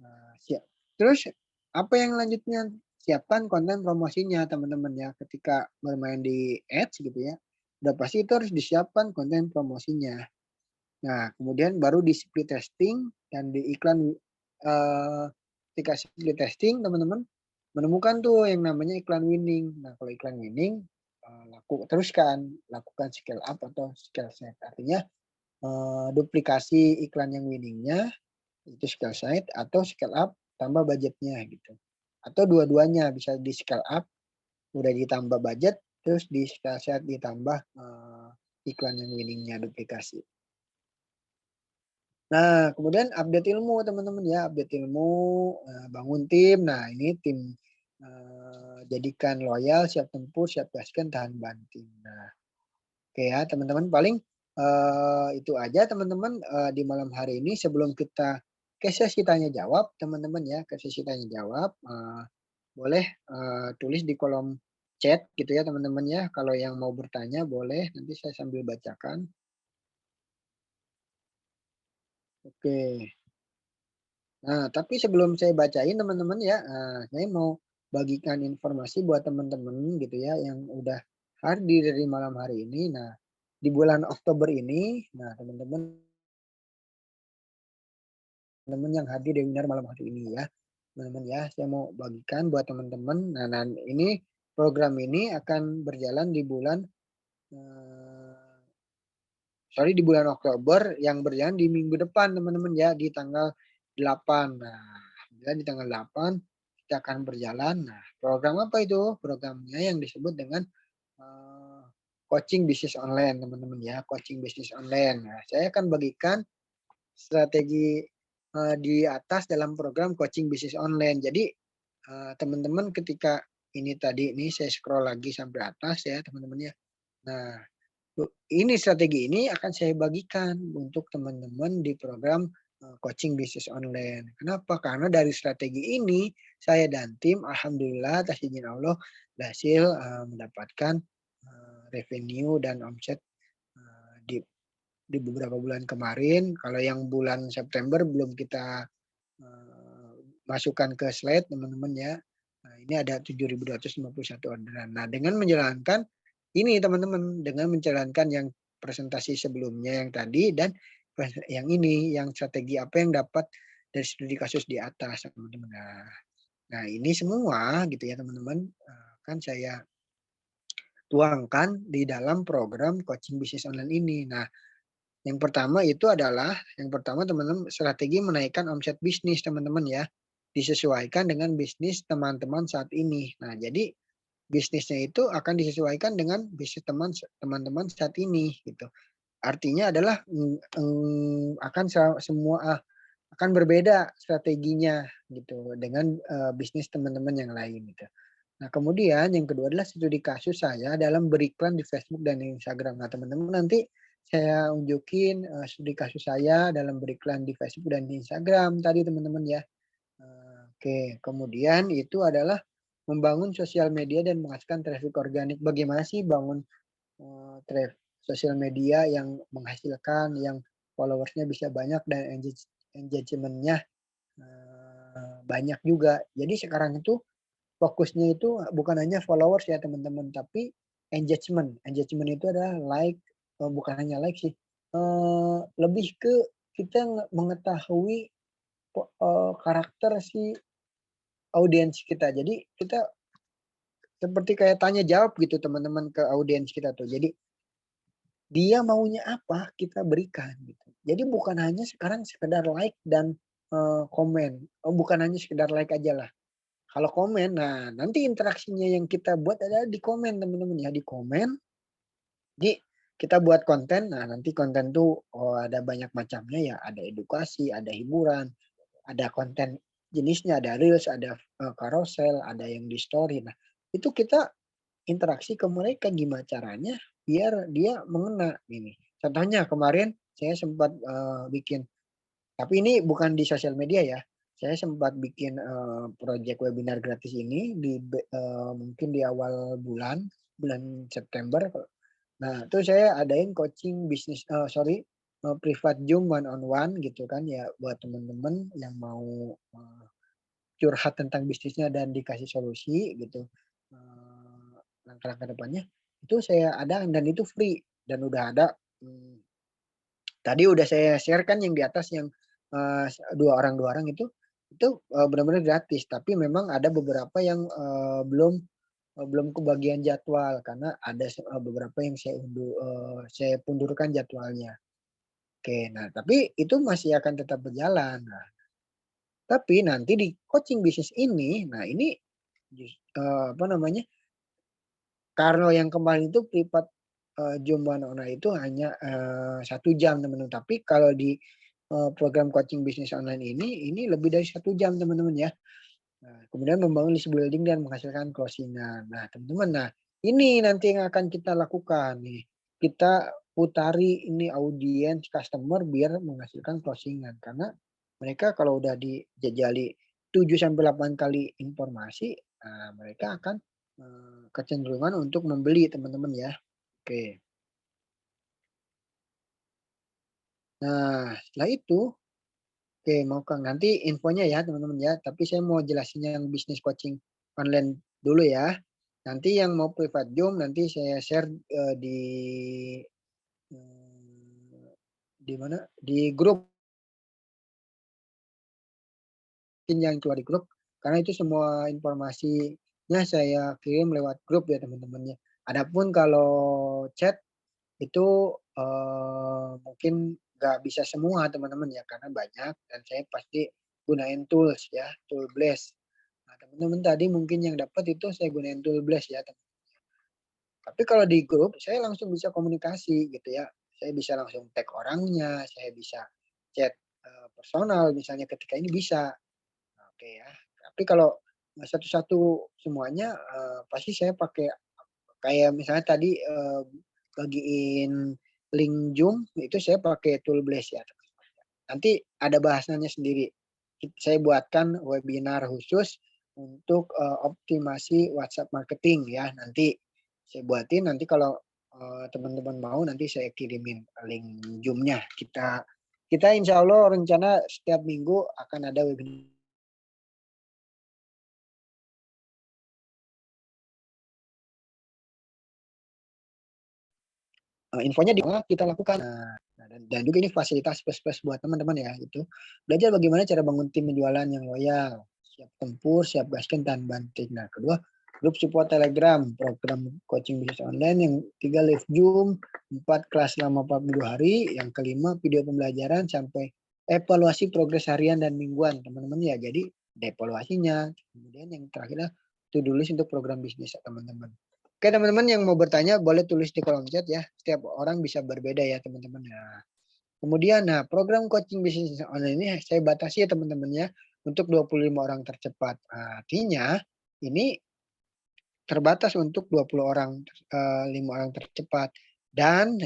Speaker 1: Nah, siap. Terus apa yang lanjutnya? Siapkan konten promosinya teman-teman ya. Ketika bermain di Ads gitu ya, udah pasti itu harus disiapkan konten promosinya. Nah, kemudian baru di split testing dan di iklan. Ketika split testing teman-teman menemukan tuh yang namanya iklan winning. Nah, kalau iklan winning lakukan scale up atau scale set. Artinya duplikasi iklan yang winningnya itu scale set atau scale up tambah budgetnya gitu. Atau dua-duanya bisa di scale up udah ditambah budget terus di scale set ditambah iklan yang winningnya duplikasi. Nah, kemudian update ilmu teman-teman ya, update ilmu, bangun tim. Nah, ini tim jadikan loyal, siap tempur, siap gaskan, tahan banting. Nah, oke ya teman-teman, paling itu aja teman-teman di malam hari ini. Sebelum kita ke sesi tanya jawab teman-teman ya, ke sesi tanya jawab, boleh tulis di kolom chat gitu ya teman-teman ya. Kalau yang mau bertanya boleh, nanti saya sambil bacakan. Oke. Nah, tapi sebelum saya bacain teman-teman ya, saya mau bagikan informasi buat teman-teman gitu ya yang udah hadir dari malam hari ini. Nah, di bulan Oktober ini, nah teman-teman yang hadir di webinar malam hari ini ya, teman-teman ya, saya mau bagikan buat teman-teman. Nah, ini program ini akan berjalan di bulan di bulan Oktober yang berjalan di minggu depan teman-teman ya, di tanggal 8. Nah, di tanggal 8 kita akan berjalan. Nah, program apa itu? Programnya yang disebut dengan coaching bisnis online teman-teman ya, coaching bisnis online. Nah, saya akan bagikan strategi di atas dalam program coaching bisnis online. Jadi teman-teman ketika ini saya scroll lagi sampai atas ya teman-teman ya. Nah, ini strategi ini akan saya bagikan untuk teman-teman di program coaching bisnis online. Kenapa? Karena dari strategi ini saya dan tim alhamdulillah atas izin Allah berhasil mendapatkan revenue dan omset di beberapa bulan kemarin. Kalau yang bulan September belum kita masukkan ke slide teman-teman ya. Nah, ini ada 7.251 orderan. Nah, dengan menjalankan ini teman-teman, dengan menjalankan yang presentasi sebelumnya yang tadi dan yang ini, yang strategi apa yang dapat dari studi kasus di atas teman-teman. Nah, ini semua gitu ya teman-teman, kan saya tuangkan di dalam program coaching bisnis online ini. Nah, yang pertama teman-teman strategi menaikkan omset bisnis teman-teman ya. Disesuaikan dengan bisnis teman-teman saat ini. Nah, jadi bisnisnya itu akan disesuaikan dengan bisnis teman-teman saat ini gitu. Artinya adalah akan berbeda strateginya gitu dengan bisnis teman-teman yang lain gitu. Nah, kemudian yang kedua adalah studi kasus saya dalam beriklan di Facebook dan Instagram. Nah, teman-teman nanti saya unjukin studi kasus saya dalam beriklan di Facebook dan di Instagram tadi teman-teman ya. Oke, kemudian itu adalah membangun sosial media dan menghasilkan traffic organik. Bagaimana sih bangun sosial media yang menghasilkan, yang followersnya bisa banyak dan engagement-nya banyak juga. Jadi sekarang itu fokusnya itu bukan hanya followers ya teman-teman, tapi engagement. Engagement itu adalah bukan hanya like sih, lebih ke kita mengetahui karakter si audiens kita. Jadi kita seperti kayak tanya jawab gitu teman-teman ke audiens kita tuh. Jadi dia maunya apa kita berikan gitu. Jadi bukan hanya sekarang sekedar like dan komen. Bukan hanya sekedar like aja lah. Kalau komen, nah nanti interaksinya yang kita buat adalah di komen teman-teman ya, di komen. Jadi kita buat konten, nah nanti konten tuh ada banyak macamnya ya, ada edukasi, ada hiburan, ada konten jenisnya, ada reels, ada carousel, ada yang di story. Nah, itu kita interaksi ke mereka gimana caranya biar dia mengena ini. Contohnya kemarin saya sempat bikin, tapi ini bukan di sosial media ya. Saya sempat bikin project webinar gratis ini mungkin di awal bulan September. Nah, itu saya adain coaching bisnis, privat Zoom one on one gitu kan ya, buat teman-teman yang mau curhat tentang bisnisnya dan dikasih solusi gitu. Langkah-langkah depannya itu saya ada dan itu free dan udah ada. Tadi udah saya share kan yang di atas yang 2 orang itu benar-benar gratis, tapi memang ada beberapa yang belum kebagian jadwal karena ada beberapa yang saya pundurkan jadwalnya. Oke, nah tapi itu masih akan tetap berjalan. Nah, tapi nanti di coaching bisnis ini, nah ini apa namanya, karena yang kemarin itu privat Zoom one on one itu hanya 1 jam teman-teman, tapi kalau di program coaching bisnis online ini lebih dari 1 jam teman-teman ya. Nah, kemudian membangun list building dan menghasilkan closing-an. Nah, teman-teman, nah ini nanti yang akan kita lakukan nih. Kita putari ini audiens customer biar menghasilkan closing-an. Karena mereka kalau udah dijajali 7 sampai 8 kali informasi, mereka akan kecenderungan untuk membeli teman-teman ya. Oke. Nah, setelah itu oke, mau Kang, nanti infonya ya teman-teman ya, tapi saya mau jelasin yang bisnis coaching online dulu ya. Nanti yang mau privat Zoom nanti saya share di mana? Di grup, yang keluar di grup karena itu semua informasinya saya kirim lewat grup ya teman-temannya. Adapun kalau chat itu mungkin nggak bisa semua teman-teman ya karena banyak dan saya pasti gunain tools ya, tool Blast. Nah, teman-teman tadi mungkin yang dapat itu saya gunain tool Blast ya. Tapi kalau di grup saya langsung bisa komunikasi gitu ya. Saya bisa langsung tag orangnya, saya bisa chat personal misalnya ketika ini bisa. Nah, oke ya. Tapi kalau satu-satu semuanya pasti saya pakai kayak misalnya tadi bagiin link Zoom itu saya pakai tool Blast ya. Nanti ada bahasannya sendiri. Saya buatkan webinar khusus untuk optimasi WhatsApp marketing ya. Nanti saya buatin, nanti kalau teman-teman mau nanti saya kirimin link Zoom-nya. Kita insya Allah rencana setiap minggu akan ada webinar. Infonya di mana kita lakukan. Dan juga ini fasilitas plus buat teman-teman ya itu. Belajar bagaimana cara bangun tim penjualan yang loyal, siap tempur, siap gaskan tanpa banting. Nah, kedua, grup support Telegram, program coaching bisnis online, yang 3 live Zoom, 4 kelas selama 42 hari, yang kelima video pembelajaran sampai evaluasi progres harian dan mingguan teman-teman ya. Jadi evaluasinya. Kemudian yang terakhir to-do list untuk program bisnis teman-teman. Oke teman-teman yang mau bertanya boleh tulis di kolom chat ya. Setiap orang bisa berbeda ya teman-teman. Nah, kemudian program coaching bisnis online ini saya batasi ya teman-teman ya untuk 25 orang tercepat. Artinya ini terbatas untuk 20 orang 5 orang tercepat dan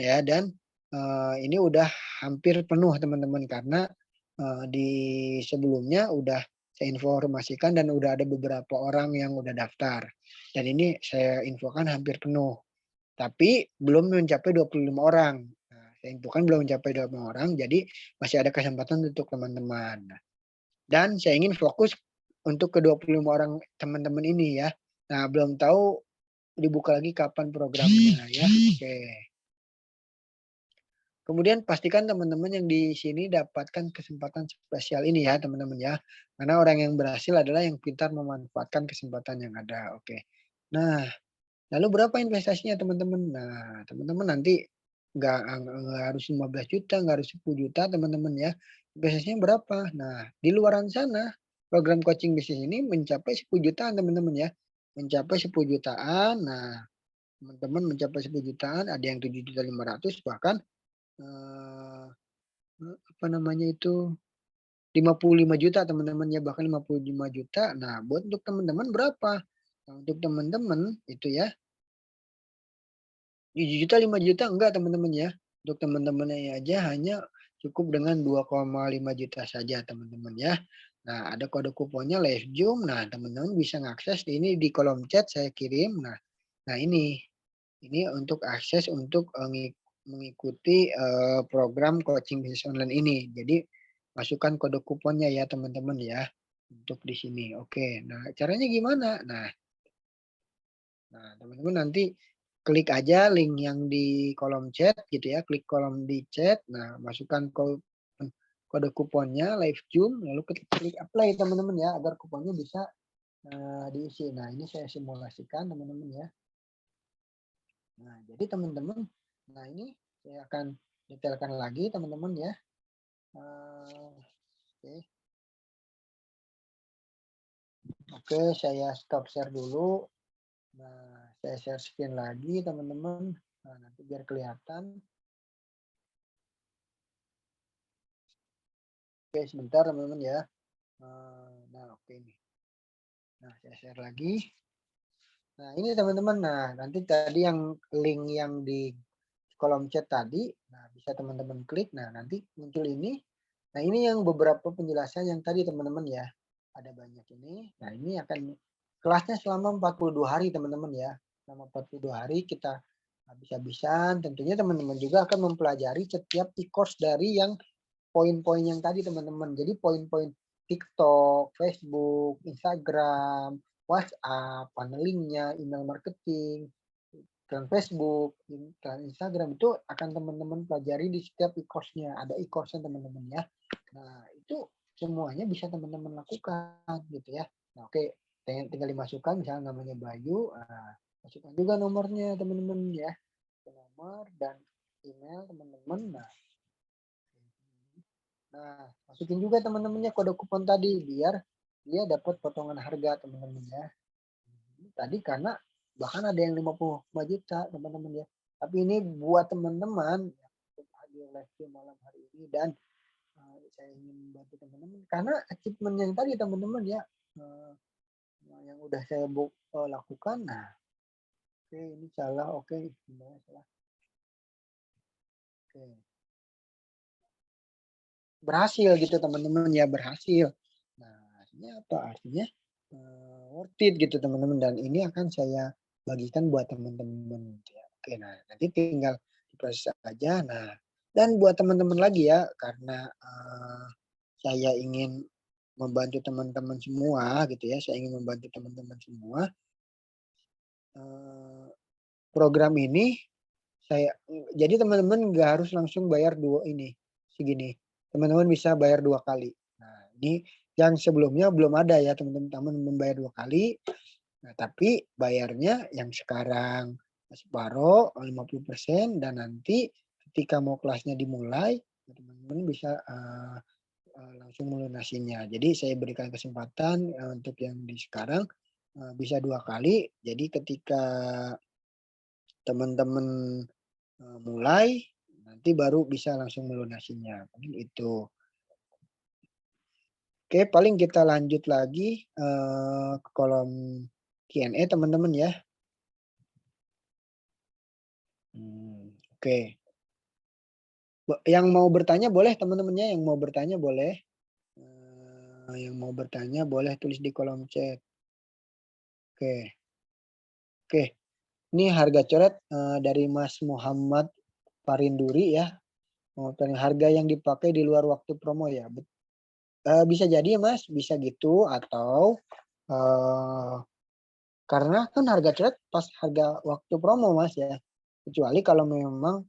Speaker 1: ini udah hampir penuh teman-teman karena di sebelumnya udah saya informasikan dan udah ada beberapa orang yang udah daftar. Dan ini saya infokan hampir penuh. Tapi belum mencapai 25 orang. Nah, saya infokan belum mencapai 25 orang, jadi masih ada kesempatan untuk teman-teman. Dan saya ingin fokus untuk ke 25 orang teman-teman ini ya. Nah, belum tahu dibuka lagi kapan programnya ya. Oke. Kemudian pastikan teman-teman yang di sini dapatkan kesempatan spesial ini ya teman-teman ya. Karena orang yang berhasil adalah yang pintar memanfaatkan kesempatan yang ada. Oke. Nah, lalu berapa investasinya teman-teman? Nah, teman-teman nanti nggak harus 15 juta, nggak harus 10 juta teman-teman ya. Investasinya berapa? Nah, di luaran sana program coaching bisnis ini mencapai 10 jutaan teman-teman ya. Mencapai 10 jutaan. Nah, teman-teman mencapai 10 jutaan, ada yang 7.500.000 bahkan apa namanya itu 55 juta teman-teman ya, bahkan 55 juta. Nah, buat untuk teman-teman berapa? Nah, untuk teman-teman itu ya 7 juta, 5 juta enggak teman-teman ya. Untuk teman-temannya aja hanya cukup dengan 2,5 juta saja teman-teman ya. Nah, ada kode kuponnya Live Zoom. Nah, teman-teman bisa mengakses ini di kolom chat saya kirim. Nah ini untuk akses untuk mengikuti program coaching bisnis online ini. Jadi masukkan kode kuponnya ya teman-teman ya untuk di sini. Oke, nah caranya gimana? Nah teman-teman nanti klik aja link yang di kolom chat gitu ya, klik kolom di chat. Nah masukkan kode kuponnya Live Zoom, lalu klik apply teman-teman ya agar kuponnya bisa diisi. Nah ini saya simulasikan teman-teman ya. Nah, jadi teman-teman, nah ini saya akan detailkan lagi teman-teman ya. Oke. Oke, saya stop share dulu. Nah, saya share screen lagi teman-teman. Nah, nanti biar kelihatan. Oke, sebentar teman-teman ya. Nah, oke nih. Nah, saya share lagi. Nah, ini teman-teman. Nah, nanti tadi yang link yang di kolom chat tadi, nah bisa teman-teman klik. Nah, nanti muncul ini. Nah, ini yang beberapa penjelasan yang tadi teman-teman ya. Ada banyak ini. Nah, ini akan kelasnya selama 42 hari teman-teman ya. Selama 42 hari kita habis-habisan. Tentunya teman-teman juga akan mempelajari setiap e-course dari yang poin-poin yang tadi teman-teman. Jadi poin-poin TikTok, Facebook, Instagram, WhatsApp, funnelingnya, email marketing, iklan Facebook, iklan Instagram itu akan teman-teman pelajari di setiap e-course-nya. Ada e-course-nya teman-teman ya. Nah, itu semuanya bisa teman-teman lakukan gitu ya. Nah, oke, tinggal dimasukkan misalnya namanya Bayu, masukkan juga nomornya teman-teman ya. Nomor dan email teman-teman. Nah, masukin juga teman-temannya kode kupon tadi biar dia dapat potongan harga teman-teman ya. Tadi karena bahkan ada yang 55 juta teman-teman ya. Tapi ini buat teman-teman untuk hadir live di malam hari ini dan saya ingin membantu teman-teman karena achievement yang tadi teman-teman ya yang udah saya lakukan. Nah, oke ini salah, oke gimana salah. Oke. Berhasil gitu teman-teman ya, berhasil. Nah, artinya apa? Artinya worth it gitu teman-teman dan ini akan saya bagikan buat teman-teman gitu ya. Oke, nah nanti tinggal diproses aja. Nah, dan buat teman-teman lagi ya karena saya ingin membantu teman-teman semua gitu ya. Saya ingin membantu teman-teman semua. Program ini jadi teman-teman nggak harus langsung bayar segini. Teman-teman bisa bayar 2 kali. Nah, ini yang sebelumnya belum ada ya teman-teman membayar 2 kali. Nah, tapi bayarnya yang sekarang separuh 50% dan nanti ketika mau kelasnya dimulai teman-teman bisa langsung melunasinya. Jadi saya berikan kesempatan untuk yang di sekarang bisa 2 kali. Jadi ketika teman-teman mulai nanti baru bisa langsung melunasinya. Mungkin itu. Oke, paling kita lanjut lagi ke kolom Q&A teman-teman ya. Oke. Yang mau bertanya boleh teman-temannya, yang mau bertanya boleh. Yang mau bertanya boleh tulis di kolom chat. Oke. Oke. Ini harga coret dari Mas Muhammad Parinduri ya. Harga yang dipakai di luar waktu promo ya. Bisa jadi Mas, bisa gitu atau karena kan harga coret pas harga waktu promo Mas ya. Kecuali kalau memang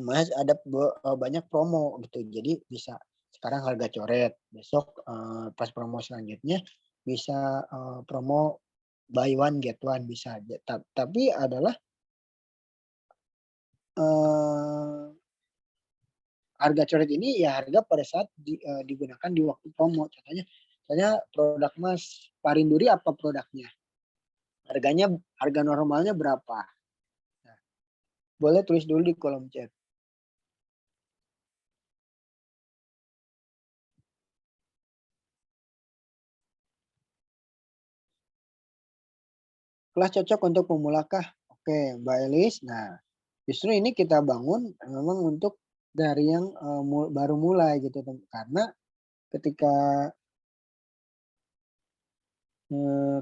Speaker 1: Mas ada banyak promo gitu. Jadi bisa sekarang harga coret, besok pas promo selanjutnya bisa promo buy one get one bisa. Tapi adalah harga coret ini ya harga pada saat digunakan di waktu promo. Contohnya produk Mas Parinduri apa produknya? Harga normalnya berapa? Nah, boleh tulis dulu di kolom chat. Kelas cocok untuk pemula kah? Oke, Mbak Elis. Nah, justru ini kita bangun memang untuk dari yang baru mulai gitu, karena ketika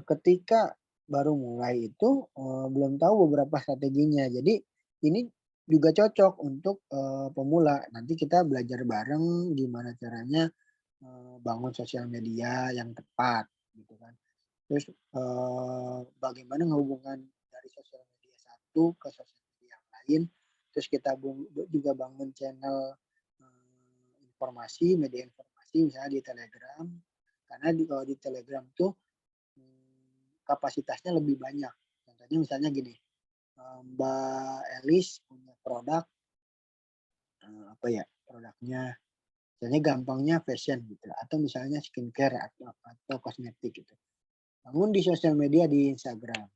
Speaker 1: ketika baru mulai itu belum tahu beberapa strateginya. Jadi ini juga cocok untuk pemula. Nanti kita belajar bareng gimana caranya bangun sosial media yang tepat, gitu kan. Terus bagaimana menghubungkan dari sosial media satu ke sosial media yang lain. Terus kita juga bangun channel informasi, media informasi misalnya di Telegram. Karena kalau di Telegram tuh kapasitasnya lebih banyak. Contohnya misalnya gini, Mbak Elis punya produk apa ya, produknya misalnya gampangnya fashion gitu, atau misalnya skincare atau kosmetik gitu. Bangun di sosial media di Instagram.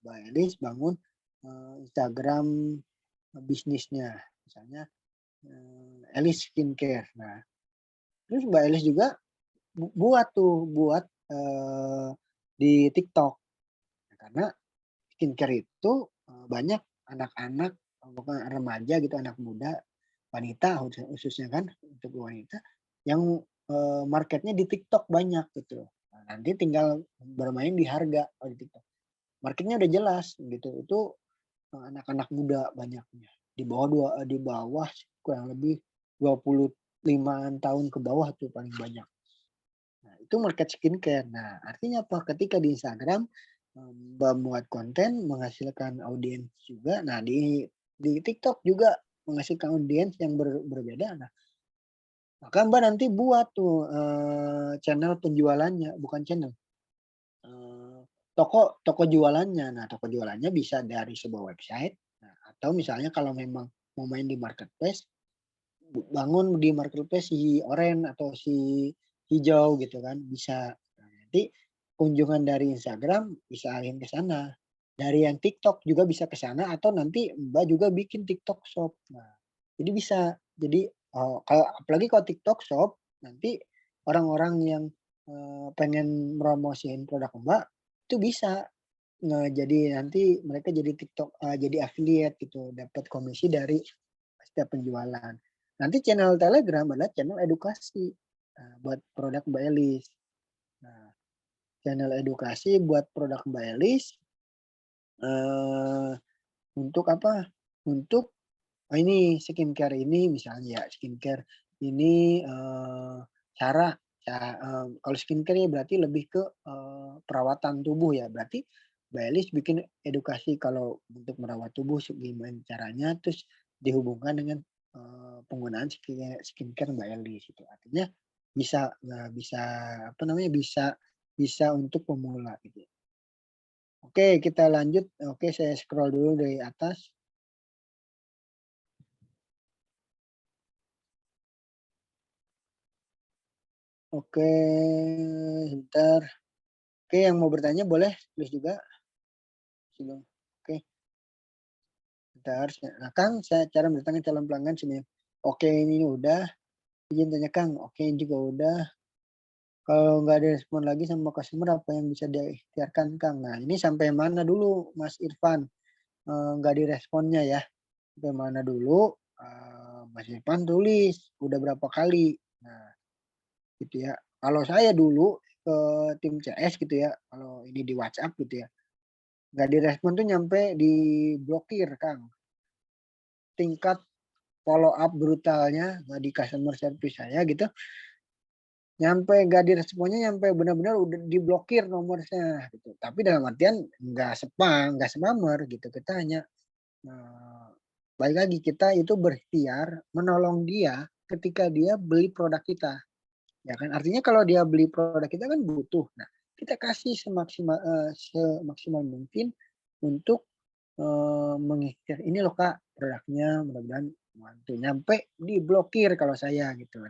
Speaker 1: Mbak Elis bangun Instagram bisnisnya, misalnya Elis Skincare. Nah, terus Mbak Elis juga buat di TikTok. Karena skincare itu banyak anak-anak, bukan remaja gitu, anak muda, wanita khususnya kan, untuk wanita yang marketnya di TikTok banyak gitu. Nah, nanti tinggal bermain di harga kalau di TikTok. Marketnya udah jelas gitu. Itu anak-anak muda banyaknya. Di bawah kurang lebih 25 tahun ke bawah tuh paling banyak. Nah, itu market skincare. Nah, artinya apa? Ketika di Instagram membuat konten menghasilkan audiens juga. Nah, di TikTok juga menghasilkan audiens yang berbeda. Nah, maka Mbak nanti buat tuh channel penjualannya, bukan channel. Toko jualannya. Nah, toko jualannya bisa dari sebuah website. Nah, atau misalnya kalau memang mau main di marketplace, bangun di marketplace si oranye atau si hijau gitu kan, bisa. Nah, nanti kunjungan dari Instagram bisa alihin ke sana. Dari yang TikTok juga bisa ke sana, atau nanti Mbak juga bikin TikTok Shop. Nah, jadi bisa. Jadi kalau apalagi kalau TikTok Shop, nanti orang-orang yang pengen promosiin produk Mbak itu bisa. Nah, jadi nanti mereka jadi TikTok jadi affiliate gitu, dapat komisi dari setiap penjualan. Nanti channel Telegram adalah channel edukasi buat produk Mbak Elis. Nah, channel edukasi buat produk Mbak Elis untuk apa? Untuk ini skincare ini misalnya ya, skincare ini cara kalau skincare ya berarti lebih ke perawatan tubuh ya. Berarti Mbak Elis bikin edukasi kalau untuk merawat tubuh gimana caranya, terus dihubungkan dengan penggunaan skincare Mbak Elis itu. Artinya bisa apa namanya, bisa untuk pemula gitu. Oke, kita lanjut. Oke, saya scroll dulu dari atas. Oke, sebentar. Oke, yang mau bertanya boleh tulis juga. Sebelum. Oke, sebentar. Nah, Kang, saya cara mendatangkan calon pelanggan sini. Oke, ini udah. Izin tanya Kang. Oke, ini juga udah. Kalau nggak ada respon lagi sama customer, apa yang bisa diikhtiarkan Kang? Nah, ini sampai mana dulu Mas Irfan? Nggak diresponnya ya. Sampai mana dulu? Mas Irfan tulis. Udah berapa kali? Nah, gitu ya. Kalau saya dulu ke tim CS gitu ya, kalau ini di WhatsApp gitu ya, nggak direspon tuh nyampe diblokir Kang. Tingkat follow up brutalnya di customer service saya gitu, nyampe nggak diresponnya, nyampe benar-benar udah diblokir nomornya gitu. Tapi dalam artian nggak spamer gitu, kita hanya balik lagi, kita itu berikhtiar menolong dia ketika dia beli produk kita. Ya kan, artinya kalau dia beli produk kita kan butuh. Nah, kita kasih semaksimal mungkin untuk mengikhtiar, ini loh Kak produknya, mudah-mudahan membantu. Nyampe diblokir kalau saya gitu.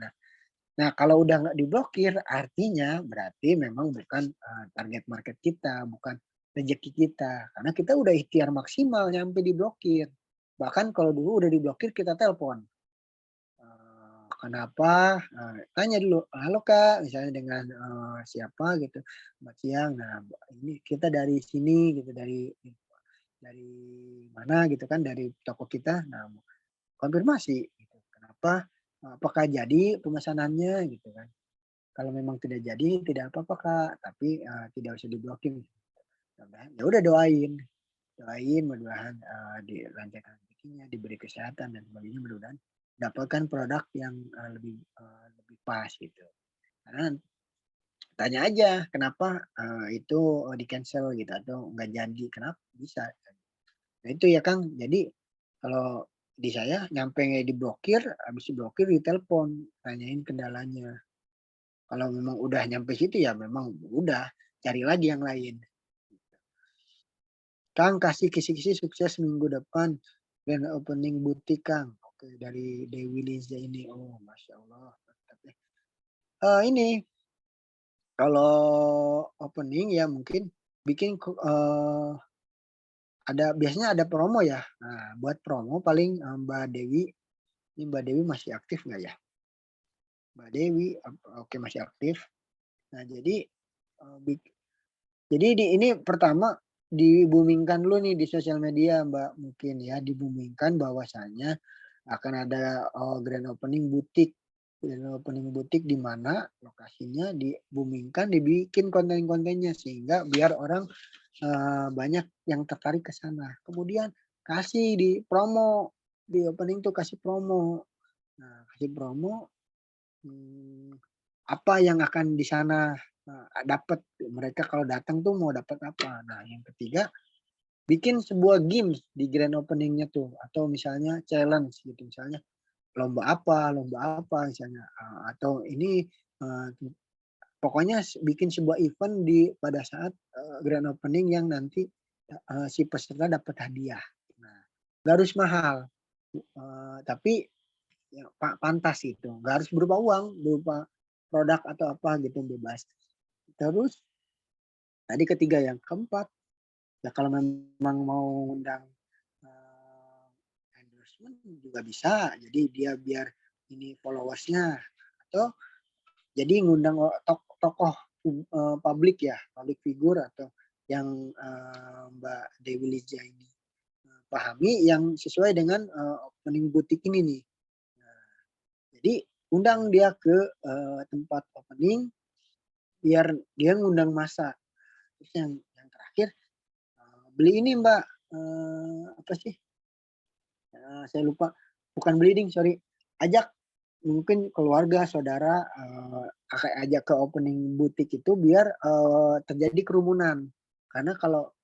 Speaker 1: Nah kalau udah nggak diblokir, artinya berarti memang bukan target market kita, bukan rezeki kita. Karena kita udah ikhtiar maksimal nyampe diblokir. Bahkan kalau dulu udah diblokir kita telepon. kenapa? Tanya dulu, "Halo Kak," misalnya dengan, siapa gitu, "Selamat siang, nah ini kita dari sini gitu, dari mana gitu kan, dari toko kita, nah konfirmasi gitu, kenapa, apakah jadi pemesanannya?" Gitu kan. Kalau memang tidak jadi, tidak apa-apa Kak, tapi, tidak usah diblokir. Mudah-mudahan ya udah doain mudah-mudahan, dilancarkan rezekinya, diberi kesehatan dan sebagainya, mudah-mudahan dapatkan produk yang, lebih pas gitu. Karena tanya aja kenapa, itu, di-cancel gitu atau nggak jadi, kenapa? Bisa. Nah itu ya Kang, jadi kalau di saya nyampe diblokir, habis diblokir ditelepon, tanyain kendalanya. Kalau memang udah nyampe situ ya memang udah, cari lagi yang lain. Kang, kasih kisi-kisi sukses minggu depan grand opening butik Kang. Oke, dari Dewi Liza ini. Oh, Masya Allah. Mantap ya. Ini, kalau opening ya mungkin bikin biasanya ada promo ya. Nah, buat promo paling, Mbak Dewi, ini Mbak Dewi masih aktif nggak ya? Mbak Dewi, oke masih aktif. Nah, jadi, eee, bik jadi ini pertama di-booming-kan dulu nih di sosial media Mbak, mungkin ya, di-booming-kan bahwasanya akan ada, grand opening butik di mana lokasinya di-booming-kan, dibikin konten-kontennya sehingga biar orang, banyak yang tertarik ke sana. Kemudian kasih di promo, di opening tuh kasih promo. Nah, kasih promo, mmm, apa yang akan di sana, dapat, mereka kalau datang tuh mau dapat apa. Nah, yang ketiga, bikin sebuah games di grand opening-nya tuh atau misalnya challenge gitu, misalnya lomba apa misalnya, atau ini, eee, pokoknya bikin sebuah event pada saat, grand opening yang nanti, si peserta dapat hadiah. Nah, nggak harus mahal, tapi ya pantas gitu, nggak harus berupa uang, berupa produk atau apa gitu, bebas. Terus tadi ketiga, yang keempat, ya kalau memang mau undang, endorsement juga bisa. Jadi dia biar ini followers-nya atau jadi ngundang tokoh, publik ya, public figure atau yang, Mbak Dewi Liza ini, pahami yang sesuai dengan, opening butik ini nih. Nah, jadi undang dia ke, tempat opening biar dia ngundang massa. Terus yang terakhir, beli ini Mbak, apa sih, saya lupa, bukan bleeding, sorry, ajak mungkin keluarga, saudara, ajak ke opening butik itu biar, terjadi kerumunan. Karena kalau,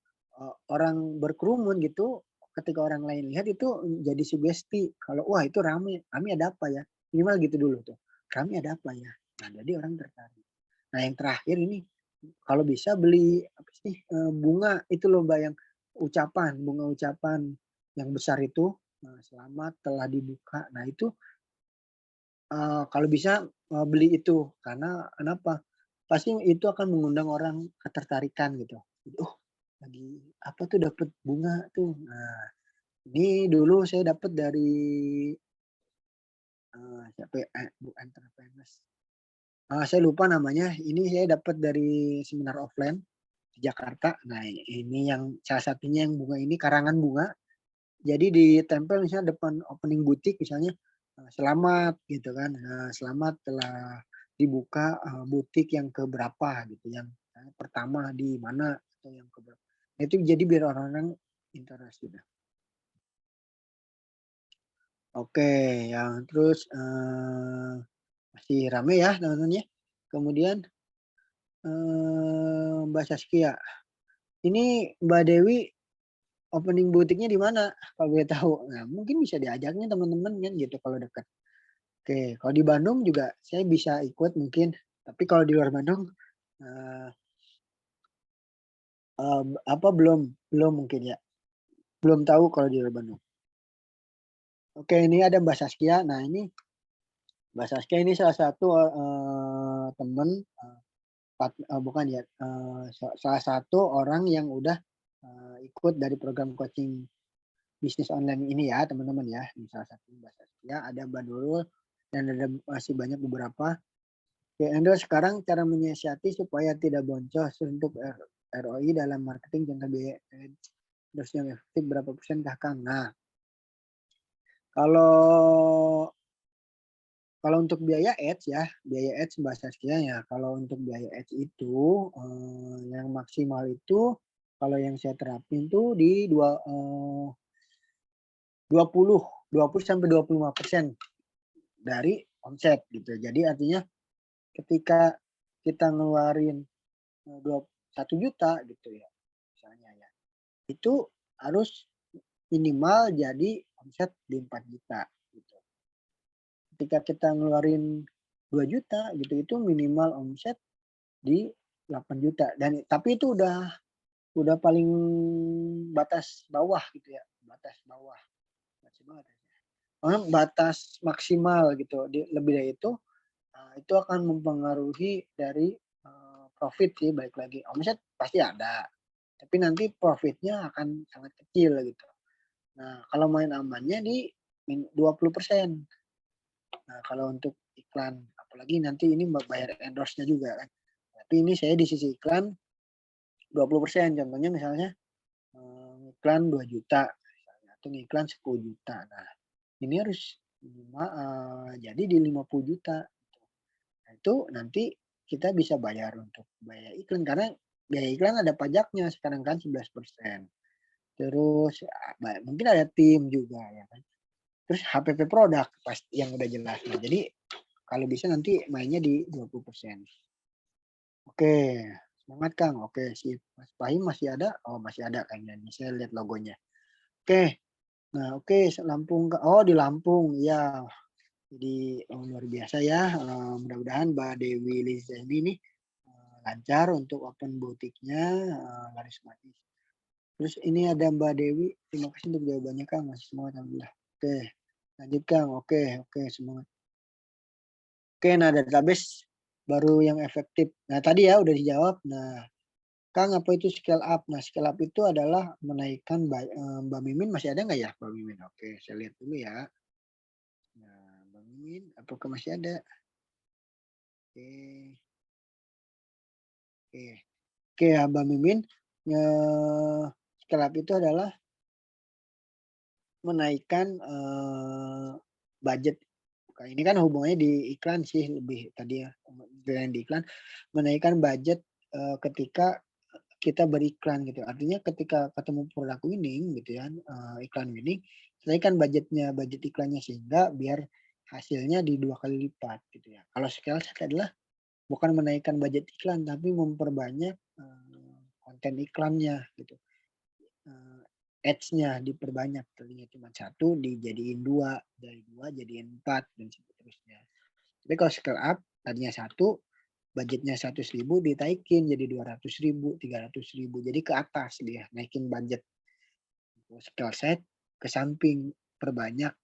Speaker 1: orang berkerumun gitu, ketika orang lain lihat itu jadi sugesti, kalau, "Wah itu rame, rame ada apa ya?" Minimal gitu dulu tuh, "Rame ada apa ya?" Nah jadi orang tertarik. Nah yang terakhir ini, kalau bisa beli apa sih, bunga itu loh Mbak, yang bunga ucapan yang besar itu, selamat telah dibuka. Nah itu, kalau bisa, beli itu, karena kenapa, pasti itu akan mengundang orang ketertarikan gitu. "Oh, lagi apa tuh, dapat bunga tuh." Nah, ini dulu saya dapat dari, siapa ya, Bu Entrepreneurs, saya lupa namanya, ini saya dapat dari seminar offline di Jakarta. Nah, ini yang salah satunya yang bunga ini karangan bunga. Jadi ditempel misalnya depan opening butik misalnya, selamat gitu kan, selamat telah dibuka, butik yang ke berapa gitu, yang pertama di mana atau yang ke berapa. Nah itu jadi biar orang-orang interest gitu. Oke, yang terus, masih rame ya teman-teman ya. Kemudian, Mbak Saskia, ini Mbak Dewi opening butiknya di mana kalau boleh tahu? Nah mungkin bisa diajaknya teman-teman kan gitu kalau dekat. Oke, kalau di Bandung juga saya bisa ikut mungkin, tapi kalau di luar Bandung, eee apa belum belum mungkin ya, belum tahu kalau di luar Bandung. Oke, ini ada Mbak Saskia. Nah ini Mbak Saskia ini salah satu, temen, bukan ya, salah satu orang yang udah, ikut dari program coaching bisnis online ini ya teman-teman ya. Ini salah satu Mbak Saskia, ada Mbak Nurul. dan ada masih banyak beberapa. Oke, Endo, sekarang cara menyiasati supaya tidak boncos untuk ROI dalam marketing, contoh biaya terus yang efektif berapa persen kah, Kang? Nah, kalau untuk biaya ads ya, biaya ads bahasa ya. Kalau untuk biaya ads itu yang maksimal itu kalau yang saya terapin tuh di 20 sampai 25% dari omset gitu. Jadi artinya ketika kita ngeluarin 1 juta gitu ya, misalnya ya, itu harus minimal jadi omset di 4 juta gitu. Ketika kita ngeluarin 2 juta gitu, itu minimal omset di 8 juta. Dan tapi itu udah paling batas bawah gitu ya, batas bawah. Batas maksimal gitu. Lebih dari itu akan mempengaruhi dari profit sih, balik lagi. Omset pasti ada, tapi nanti profitnya akan sangat kecil gitu. Nah, kalau main amannya di 20%. Nah, kalau untuk iklan, apalagi nanti ini bayar endorse-nya juga kan. Tapi ini saya di sisi iklan 20%. Contohnya misalnya iklan 2 juta misalnya, atau iklan 10 juta. Nah, ini harus jadi di 50 juta. Nah, itu nanti kita bisa bayar untuk biaya iklan karena biaya iklan ada pajaknya sekarang kan 11%. Terus mungkin ada tim juga ya kan. Terus HPP produk pasti yang udah jelas. Nah, jadi kalau bisa nanti mainnya di 20%. Oke, semangat Kang. Oke, si Mas Fahim masih ada? Oh, masih ada kayaknya. Ini saya lihat logonya. Oke. Nah, oke, Lampung. Oh, di Lampung. Ya. Jadi luar biasa ya. Mudah-mudahan Mbak Dewi Liza ini lancar untuk open butiknya, laris manis. Terus ini ada Mbak Dewi. Terima kasih untuk jawabannya Kang. Masih semangat alhamdulillah. Oke, lanjut Kang. Oke, semangat. Oke, nah database baru yang efektif. Nah tadi ya udah dijawab. Nah, Kang apa itu scale up? Nah scale up itu adalah menaikkan Mbak Mimin masih ada nggak ya Mbak Mimin? Oke, saya lihat dulu ya. Nah, Mbak Mimin, apakah masih ada? Oke, ya Mbak Mimin. Scale up itu adalah menaikkan budget. Ini kan hubungannya di iklan sih lebih tadi ya, di iklan menaikkan budget ketika kita beriklan gitu. Artinya ketika ketemu produk winning gitu ya, iklan winning, naikkan budget iklannya sehingga biar hasilnya di 2 kali lipat gitu ya. Kalau scale set adalah bukan menaikkan budget iklan tapi memperbanyak konten iklannya gitu. Ads-nya diperbanyak, tadinya cuma 1 dijadiin 2, dari 2 jadiin 4 dan seterusnya. Tapi kalau scale up tadinya 1, budgetnya 100.000 ditaikin jadi 200.000, 300.000. Jadi ke atas dia naikin budget. Scale set ke samping perbanyak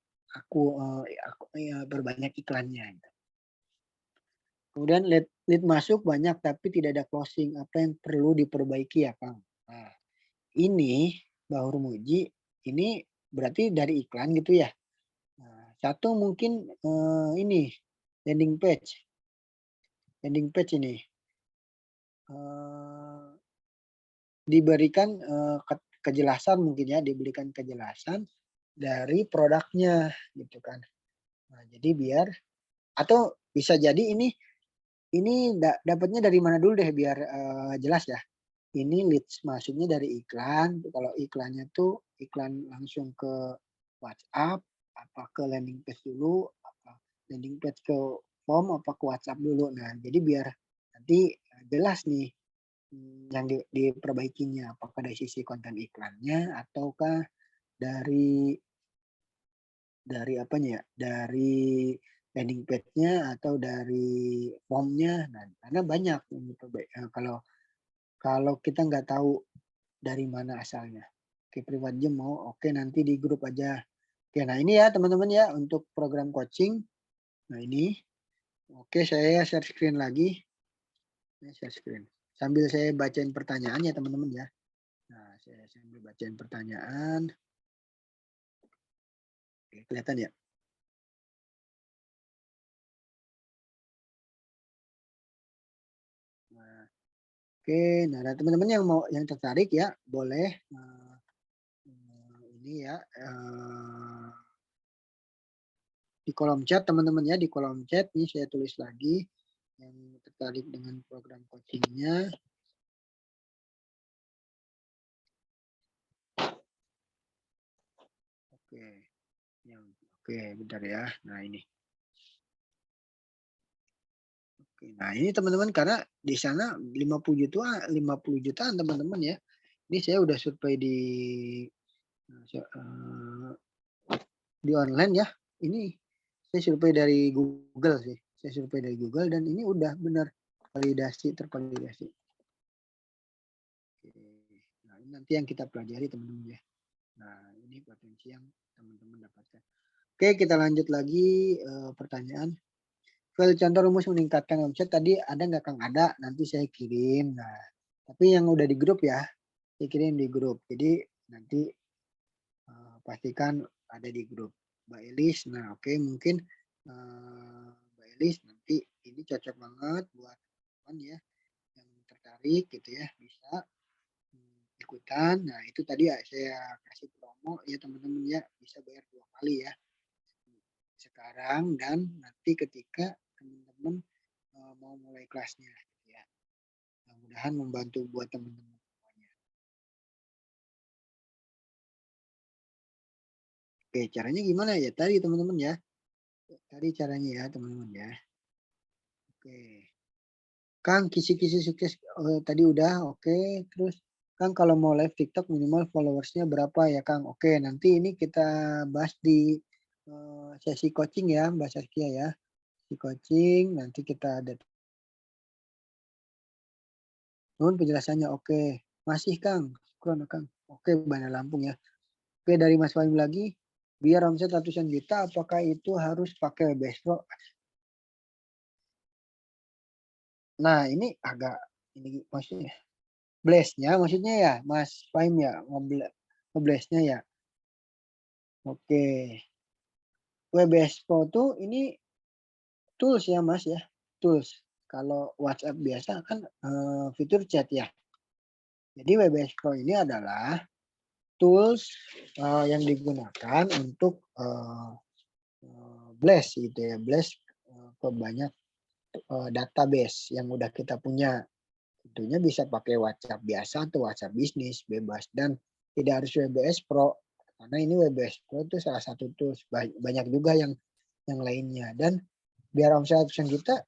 Speaker 1: perbanyak iklannya. Kemudian lead masuk banyak tapi tidak ada closing. Apa yang perlu diperbaiki ya Kang? Nah, ini Mbak Hurmuji, ini berarti dari iklan gitu ya. Nah, satu mungkin ini landing page ini diberikan kejelasan mungkin ya, diberikan kejelasan dari produknya gitu kan. Nah, jadi biar atau bisa jadi ini dapatnya dari mana dulu deh biar jelas ya. Ini leads masuknya dari iklan. Kalau iklannya tuh iklan langsung ke WhatsApp, apa ke landing page dulu, apa landing page ke form, apa ke WhatsApp dulu. Nah, jadi biar nanti jelas nih yang diperbaikinya. Apakah dari sisi konten iklannya ataukah dari apanya ya? Dari landing page-nya atau dari formnya. Nah, karena banyak yang kalau kita nggak tahu dari mana asalnya. Oke, privat gym mau. Oke, nanti di grup aja. Oke, nah ini ya teman-teman ya untuk program coaching. Nah ini. Oke, saya share screen lagi. Ini share screen. Sambil saya bacain pertanyaan ya teman-teman ya. Nah, saya sambil bacain pertanyaan. Oke, kelihatan ya? Oke, nah dan teman-teman yang tertarik ya boleh ini ya di kolom chat teman-teman ya, di kolom chat nih saya tulis lagi yang tertarik dengan program coachingnya. Oke, bentar ya. Nah ini. Oke, nah ini teman-teman karena di sana 50 jutaan teman-teman ya. Ini saya udah survei di online ya. Ini saya survei dari Google sih. Saya survei dari Google dan ini udah benar tervalidasi. Oke. Nah, ini nanti yang kita pelajari teman-teman ya. Nah, ini potensi yang teman-teman dapatkan. Oke, kita lanjut lagi pertanyaan. File contoh rumus meningkatkan omset tadi ada nggak Kang? Ada, nanti saya kirim. Nah, tapi yang udah di grup ya, saya kirim di grup. Jadi nanti pastikan ada di grup. Mbak Elis, nah oke mungkin Mbak Elis nanti ini cocok banget buat teman ya yang tertarik gitu ya bisa ikutan. Nah itu tadi ya saya kasih promo ya teman-teman ya bisa bayar 2 kali ya sekarang dan nanti ketika teman-teman mau mulai kelasnya ya. Mudah-mudahan membantu buat teman-teman semuanya. Oke, caranya gimana ya? Tadi teman-teman ya. Tadi caranya ya teman-teman ya. Oke. Kang, kisi-kisi sukses tadi udah. Oke, terus Kang kalau mau live TikTok minimal followersnya berapa ya Kang? Oke, nanti ini kita bahas di sesi coaching ya Mbak Saskia ya. Di coaching nanti kita ada penjelasannya. Oke, masih Kang. Syukron Kang. Oke, Bandar Lampung ya. Oke, dari Mas Fahim lagi. Biar omset ratusan juta, apakah itu harus pakai WBS Pro? Nah, ini agak ini maksudnya blast-nya maksudnya ya, Mas Fahim ya, ngeblast-nya ya. Oke. WBS Pro tuh ini tools ya, Mas ya. Tools. Kalau WhatsApp biasa kan fitur chat ya. Jadi WBS Pro ini adalah tools yang digunakan untuk blast gitu ya, blast ke banyak database yang udah kita punya. Tentunya bisa pakai WhatsApp biasa atau WhatsApp bisnis bebas dan tidak harus WBS Pro karena ini WBS Pro itu salah satu tools banyak juga yang lainnya dan biar omset ratusan juta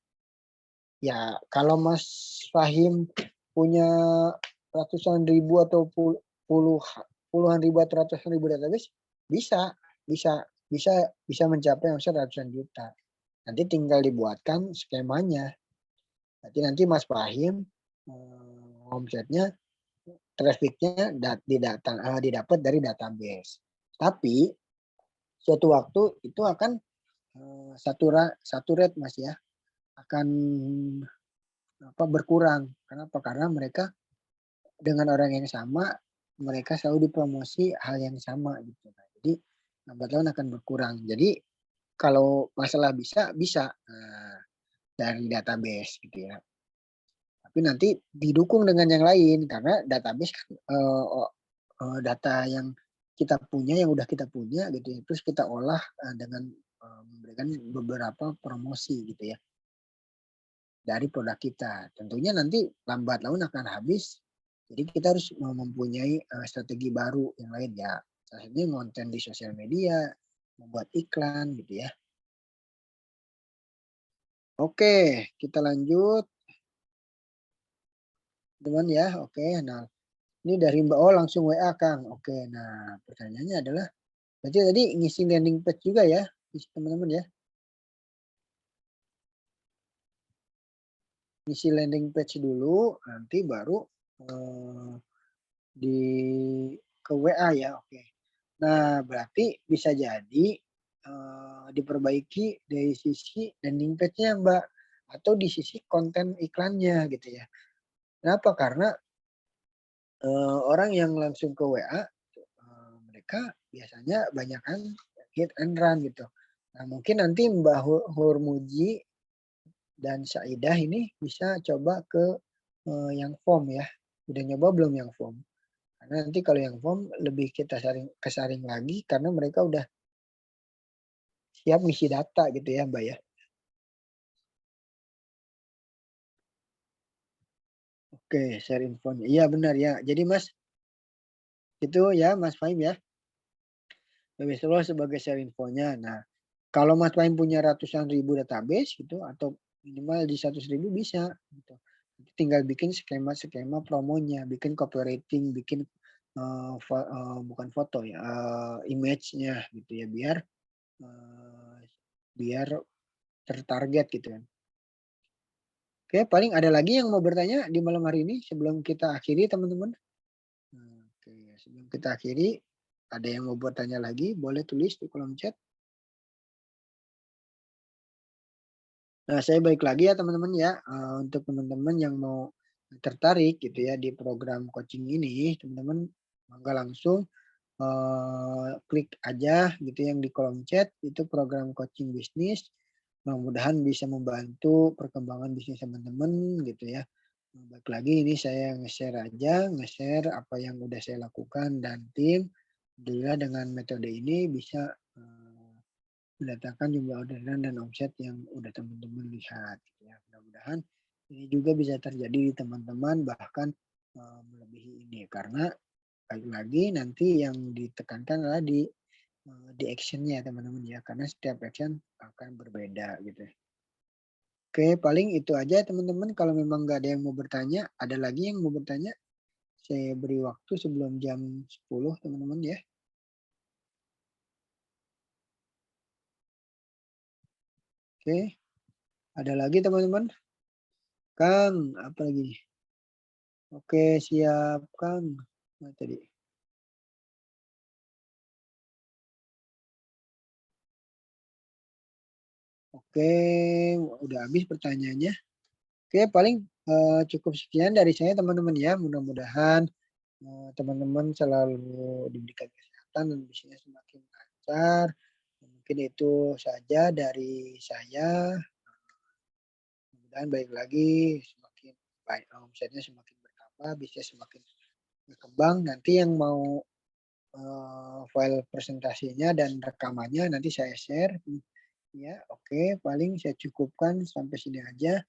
Speaker 1: ya kalau Mas Fahim punya ratusan ribu atau puluhan ribu atau ratusan ribu database bisa mencapai omset ratusan juta. Nanti tinggal dibuatkan skemanya. Nanti Mas Fahim omsetnya trafficnya didapat dari database. Tapi suatu waktu itu akan satu rate Mas ya akan berkurang. Kenapa? Karena mereka dengan orang yang sama mereka selalu dipromosi hal yang sama gitu. Jadi lambat laun akan berkurang. Jadi kalau masalah bisa dari database gitu ya. Tapi nanti didukung dengan yang lain karena database data yang kita punya yang udah kita punya gitu ya. Terus kita olah dengan memberikan beberapa promosi gitu ya dari produk kita. Tentunya nanti lambat laun akan habis. Jadi kita harus mempunyai strategi baru yang lain ya. Salah satunya konten di sosial media, membuat iklan gitu ya. Oke, kita lanjut. Teman ya, oke. Nah, ini dari Mbak O langsung WA Kang. Oke, nah pertanyaannya adalah, berarti tadi ngisi landing page juga ya, teman-teman ya. Ngisi landing page dulu, nanti baru ke WA ya, oke. Nah, berarti bisa jadi diperbaiki dari sisi landing page-nya Mbak, atau di sisi konten iklannya gitu ya. Kenapa? Karena orang yang langsung ke WA mereka biasanya banyakkan hit and run gitu. Nah, mungkin nanti Mbak Hurmuji dan Saidah ini bisa coba ke yang form ya. Udah nyoba belum yang form? Karena nanti kalau yang form lebih kita kesaring lagi karena mereka udah siap ngisi data gitu ya Mbak ya. Oke, share infonya. Iya benar ya. Jadi Mas, itu ya Mas Fahim ya. Lebih selalu sebagai share infonya. Nah, kalau Mas Fahim punya ratusan ribu database gitu atau minimal di 100.000 bisa gitu. Tinggal bikin skema-skema promonya, bikin copywriting, bikin bukan foto ya, image-nya gitu ya biar uh, biar tertarget gitu kan. Oke, paling ada lagi yang mau bertanya di malam hari ini sebelum kita akhiri teman-teman? Oke, sebelum kita akhiri, ada yang mau bertanya lagi, boleh tulis di kolom chat. Nah, saya balik lagi ya teman-teman ya, untuk teman-teman yang mau tertarik gitu ya di program coaching ini, teman-teman mangga langsung klik aja gitu yang di kolom chat, itu program coaching bisnis. Mudah-mudahan bisa membantu perkembangan bisnis teman-teman gitu ya. Baik lagi ini saya nge-share aja, nge-share apa yang udah saya lakukan dan tim. Alhamdulillah dengan metode ini bisa mendatangkan jumlah orderan dan omset yang udah teman-teman lihat gitu ya. Mudah-mudahan ini juga bisa terjadi di teman-teman bahkan melebihi ini karena lagi nanti yang ditekankan adalah di actionnya teman-teman ya karena setiap action akan berbeda gitu. Oke, paling itu aja teman-teman. Kalau memang nggak ada yang mau bertanya, ada lagi yang mau bertanya? Saya beri waktu sebelum jam 10 teman-teman ya. Oke, ada lagi teman-teman? Kang, apa lagi? Oke, siap Kang. Nah, tadi. Oke, udah habis pertanyaannya. Oke, paling cukup sekian dari saya teman-teman ya. Mudah-mudahan teman-teman selalu diberikan kesehatan dan bisnisnya semakin lancar. Mungkin itu saja dari saya. Mudah-mudahan baik lagi, semakin baik, omsetnya semakin bertambah, bisnis semakin berkembang. Nanti yang mau file presentasinya dan rekamannya nanti saya share. Ya, oke, paling saya cukupkan sampai sini aja.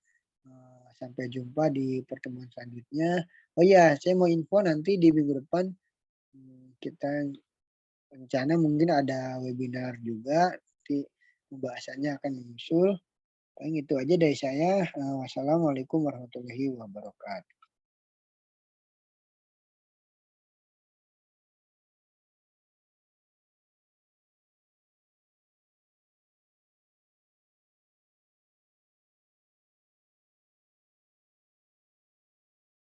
Speaker 1: Sampai jumpa di pertemuan selanjutnya. Oh ya, saya mau info nanti di minggu depan kita rencana mungkin ada webinar juga. Nanti pembahasannya akan menyusul. Paling itu aja dari saya. Wassalamualaikum warahmatullahi wabarakatuh.